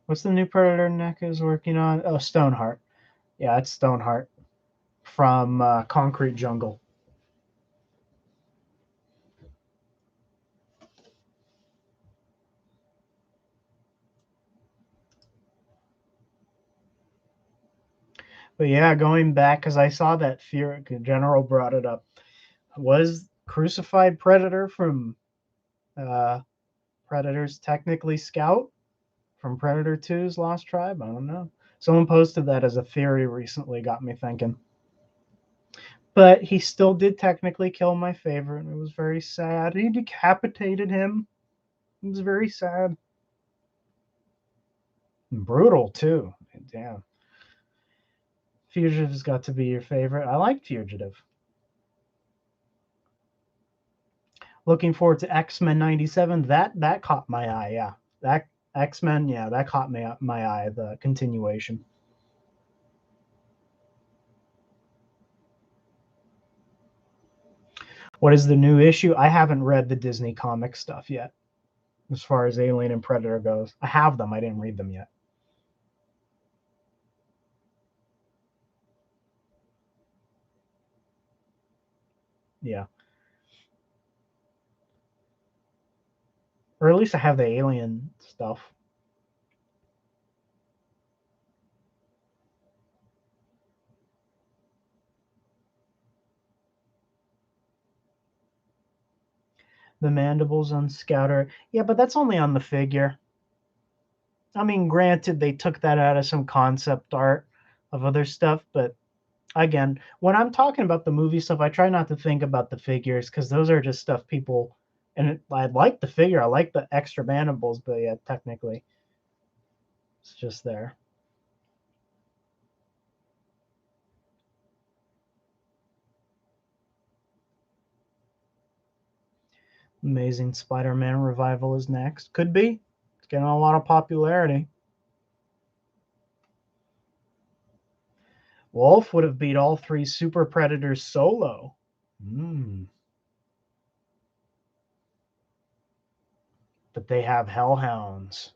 What's the new Predator NECA is working on? Oh, Stoneheart. Yeah, it's Stoneheart from Concrete Jungle. But yeah, going back, because I saw that Fear General brought it up. Was Crucified Predator from Predators technically Scout from Predator 2's Lost Tribe? I don't know. Someone posted that as a theory recently, got me thinking. But he still did technically kill my favorite. It was very sad. He decapitated him. It was very sad. And brutal, too. Damn. Fugitive has got to be your favorite. I like Fugitive. Looking forward to X-Men 97. That caught my eye, yeah. That X-Men, yeah, that caught my eye, the continuation. What is the new issue? I haven't read the Disney comic stuff yet, as far as Alien and Predator goes. I have them. I didn't read them yet. Yeah. Or at least I have the Alien stuff. The mandibles on Scouter. Yeah, but that's only on the figure. I mean, granted, they took that out of some concept art of other stuff, but again, when I'm talking about the movie stuff, I try not to think about the figures because those are just stuff people. And I like the figure, I like the extra mandibles, but yeah, technically, it's just there. Amazing Spider-Man revival is next. Could be. It's getting a lot of popularity. Wolf would have beat all three Super Predators solo. But they have Hellhounds.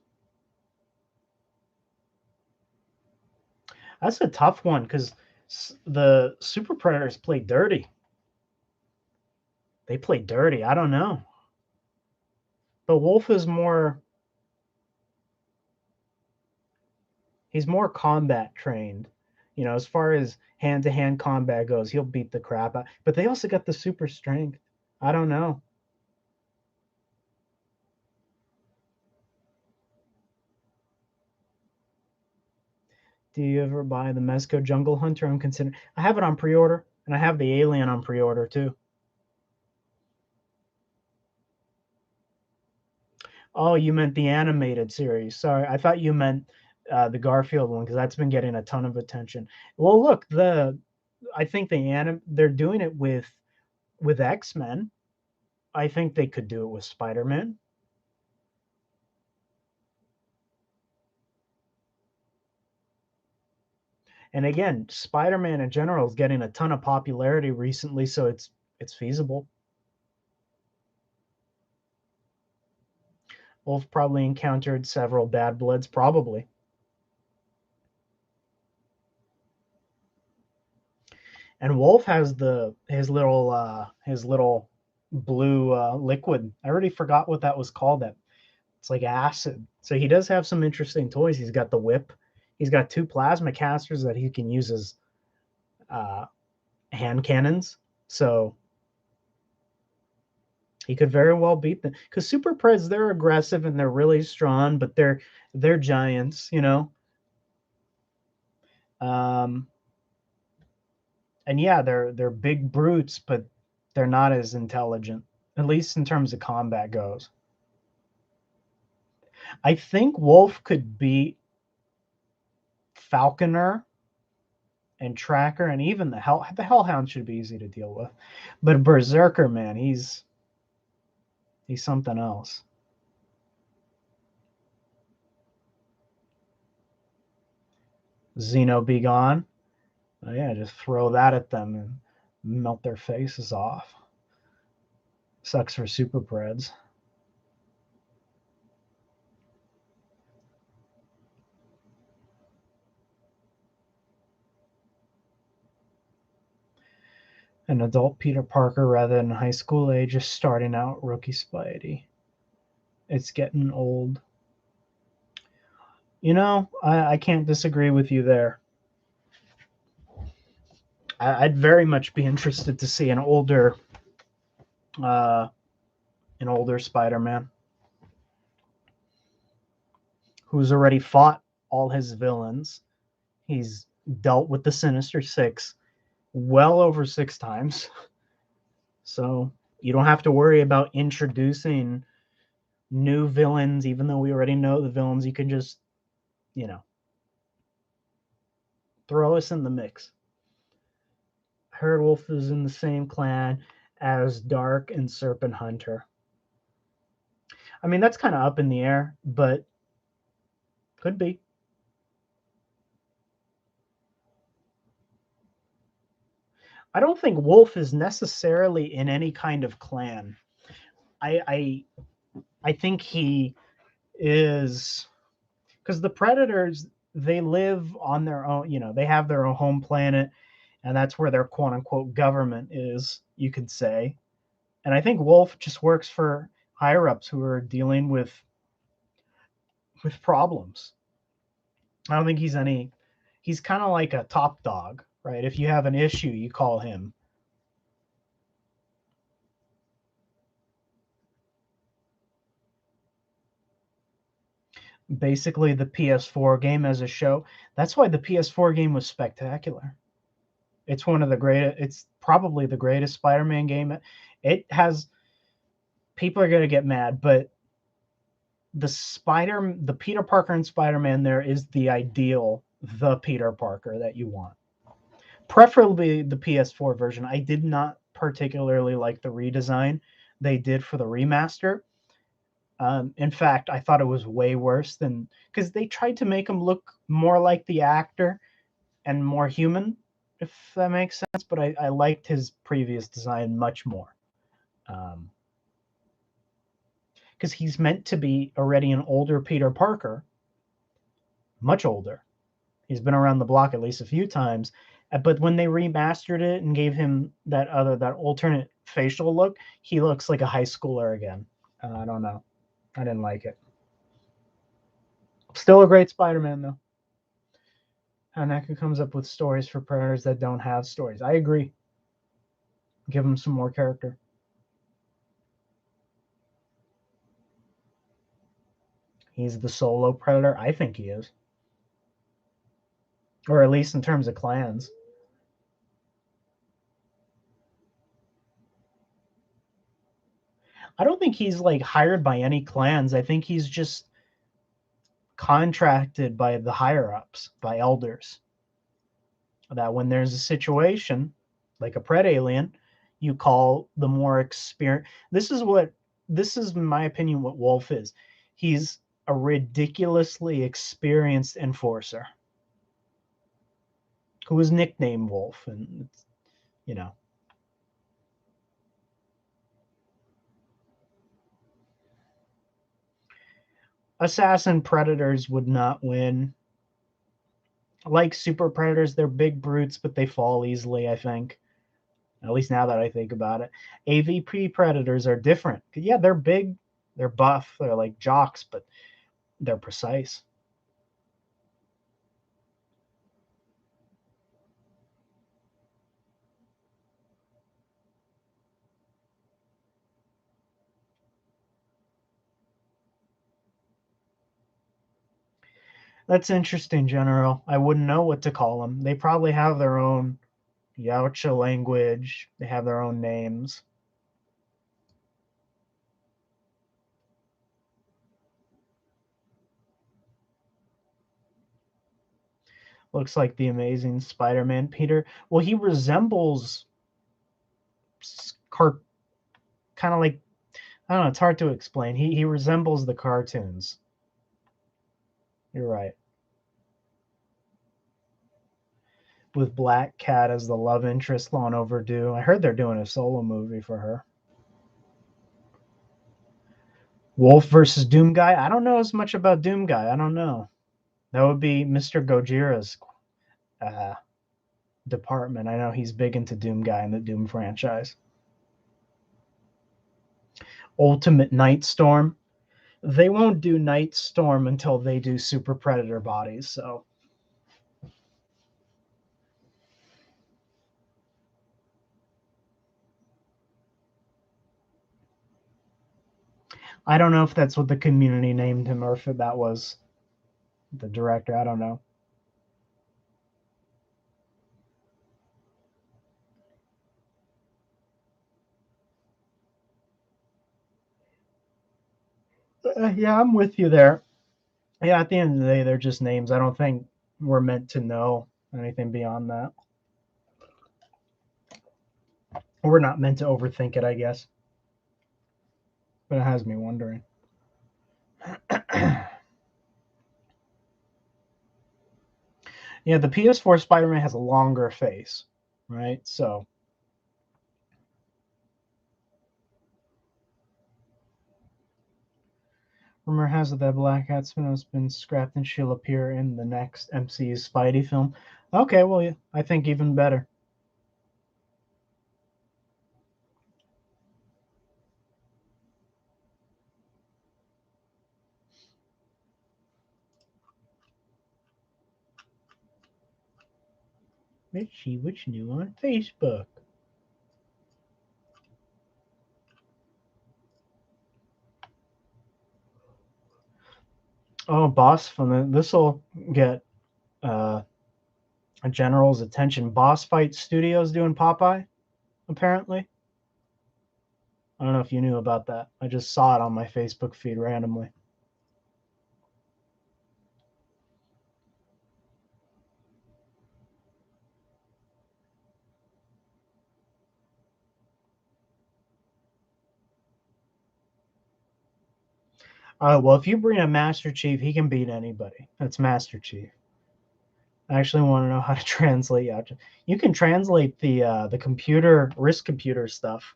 That's a tough one because the Super Predators play dirty. They play dirty. I don't know. But Wolf is more. He's more combat trained. You know, as far as hand-to-hand combat goes, he'll beat the crap out. But they also got the super strength. I don't know. Do you ever buy the Mezco Jungle Hunter? I'm considering. I have it on pre-order, and I have the Alien on pre-order too. Oh, you meant the animated series. Sorry, I thought you meant the Garfield one because that's been getting a ton of attention. Well, look, I think they're doing it with X-Men. I think they could do it with Spider-Man. And again, Spider-Man in general is getting a ton of popularity recently, so it's feasible. Wolf probably encountered several bad bloods, probably. And Wolf has his little blue liquid. I already forgot what that was called. That it's like acid. So he does have some interesting toys. He's got the whip. He's got 2 plasma casters that he can use as hand cannons. So he could very well beat them, because Super Preds, they're aggressive and they're really strong, but they're giants, you know. And yeah, they're big brutes, but they're not as intelligent, at least in terms of combat goes. I think Wolf could beat Falconer and Tracker, and even the Hellhound should be easy to deal with. But Berserker, man, he's something else. Xeno be gone. Oh, yeah, just throw that at them and melt their faces off. Sucks for Super Preds. An adult Peter Parker rather than high school age, just starting out rookie Spidey. It's getting old. You know, I can't disagree with you there. I'd very much be interested to see an older Spider-Man who's already fought all his villains. He's dealt with the Sinister Six well over 6 times. So you don't have to worry about introducing new villains, even though we already know the villains. You can just, you know, throw us in the mix. Heard Wolf is in the same clan as Dark and Serpent Hunter. I mean, that's kind of up in the air, but could be. I don't think Wolf is necessarily in any kind of clan. I think he is, because the Predators, they live on their own, you know, they have their own home planet, and that's where their quote unquote government is, you could say. And I think Wolf just works for higher ups who are dealing with problems. I don't think he's kind of like a top dog, right? If you have an issue, you call him. Basically, the PS4 game as a show. That's why the PS4 game was spectacular. It's one of the greatest. It's probably the greatest Spider-Man game. It has. People are gonna get mad, but the Peter Parker and Spider-Man there is the ideal, the Peter Parker that you want. Preferably the PS4 version. I did not particularly like the redesign they did for the remaster. In fact, I thought it was way worse than, because they tried to make him look more like the actor and more human, if that makes sense. But I liked his previous design much more. Because he's meant to be already an older Peter Parker, much older. He's been around the block at least a few times. But when they remastered it and gave him that alternate facial look, he looks like a high schooler again. I don't know. I didn't like it. Still a great Spider-Man, though. How NECA comes up with stories for Predators that don't have stories. I agree. Give him some more character. He's the solo Predator. I think he is. Or at least in terms of clans. I don't think he's like hired by any clans. I think he's just contracted by the higher ups, by elders. That when there's a situation like a pred alien, you call the more experienced. This is, in my opinion, what Wolf is. He's a ridiculously experienced enforcer. who was nicknamed Wolf, and you know. Assassin predators would not win. Like super predators, they're big brutes, but they fall easily, I think. At least now that I think about it. AVP predators are different. Yeah, they're big, they're buff, they're like jocks, but they're precise. That's interesting, General. I wouldn't know what to call them. They probably have their own Yautja language. They have their own names. Looks like the Amazing Spider-Man, Peter. Well, he resembles kind of like, I don't know. It's hard to explain. He resembles the cartoons. You're right. With Black Cat as the love interest, long overdue. I heard they're doing a solo movie for her. Wolf versus Doom Guy. I don't know as much about Doom Guy. I don't know. That would be Mr. Gojira's uh, department. I know he's big into Doom Guy and the Doom franchise. Ultimate Nightstorm. They won't do Nightstorm until they do Super Predator bodies. So I don't know if that's what the community named him or if that was the director. I don't know. Yeah, I'm with you there. Yeah, at the end of the day, they're just names. I don't think we're meant to know anything beyond that. We're not meant to overthink it, I guess. But it has me wondering. Yeah, the PS4 Spider-Man has a longer face, right? So rumor has it that Black Cat spin has been scrapped and she'll appear in the next MCU Spidey film. Okay, well, yeah, I think even better. Let's see what's new on Facebook. Oh, boss from this will get uh, a general's attention. Boss Fight Studios doing Popeye, apparently. I don't know if you knew about that. I just saw it on my Facebook feed randomly. Well, if you bring a Master Chief, he can beat anybody. That's Master Chief. I actually want to know how to translate Yautja. You can translate the computer risk computer stuff,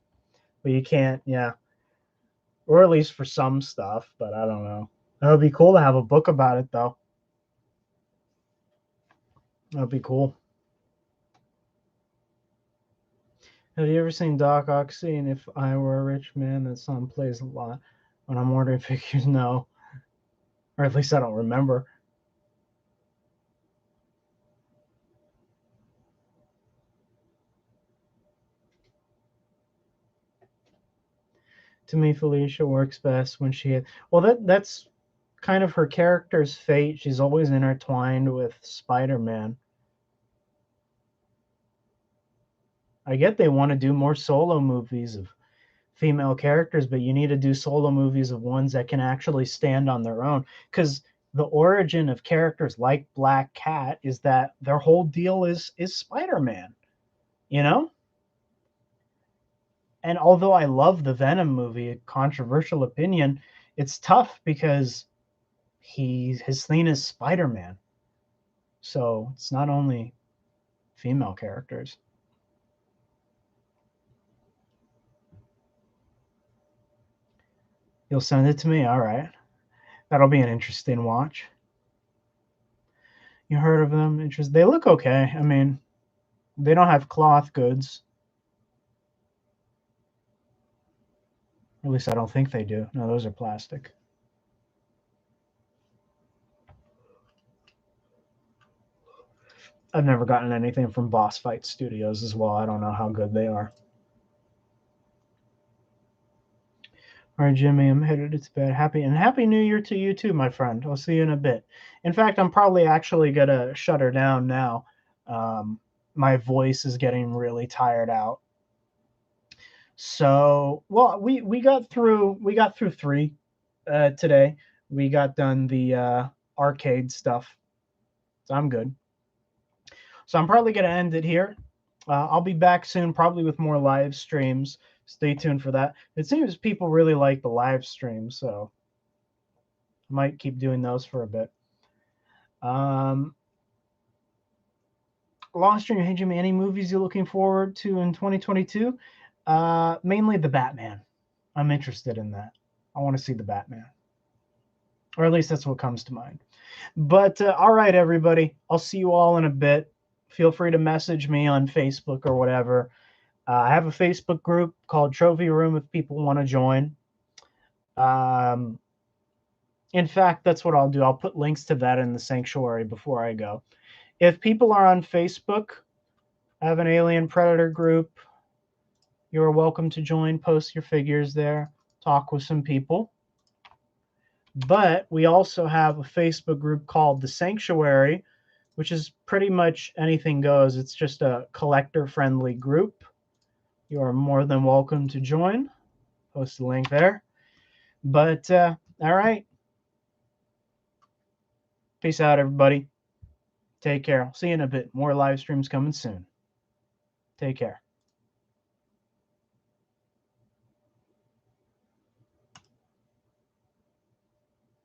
but you can't. Yeah, or at least for some stuff. But I don't know. That would be cool to have a book about it, though. That'd be cool. Have you ever seen Doc Oxy and If I Were a Rich Man? That song plays a lot when I'm ordering figures. No, or at least I don't remember. To me, Felicia works best when she had. Well, that's kind of her character's fate. She's always intertwined with Spider-Man. I get they want to do more solo movies of female characters, but you need to do solo movies of ones that can actually stand on their own. Because the origin of characters like Black Cat is that their whole deal is Spider-Man, you know? And although I love the Venom movie, a controversial opinion, it's tough because his thing is Spider-Man. So it's not only female characters. You'll send it to me? All right. That'll be an interesting watch. You heard of them? They look okay. I mean, they don't have cloth goods. At least I don't think they do. No, those are plastic. I've never gotten anything from Boss Fight Studios as well. I don't know how good they are. All right, Jimmy, I'm headed to bed. Happy New Year to you too, my friend. I'll see you in a bit. In fact, I'm probably actually gonna shut her down now. My voice is getting really tired out. So, well, we got through 3 today. We got done the arcade stuff, so I'm good. So I'm probably gonna end it here. I'll be back soon, probably with more live streams. Stay tuned for that. It seems people really like the live streams, so I might keep doing those for a bit. Long stream, hey Jimmy, any movies you're looking forward to in 2022? Mainly the Batman. I'm interested in that. I want to see the Batman. Or at least that's what comes to mind. But all right, everybody. I'll see you all in a bit. Feel free to message me on Facebook or whatever. I have a Facebook group called Trophy Room if people want to join. In fact, that's what I'll do. I'll put links to that in the sanctuary before I go. If people are on Facebook, I have an Alien Predator group. You're welcome to join, post your figures there, talk with some people. But we also have a Facebook group called The Sanctuary, which is pretty much anything goes. It's just a collector-friendly group. You are more than welcome to join. Post the link there. But, all right. Peace out, everybody. Take care. I'll see you in a bit. More live streams coming soon. Take care.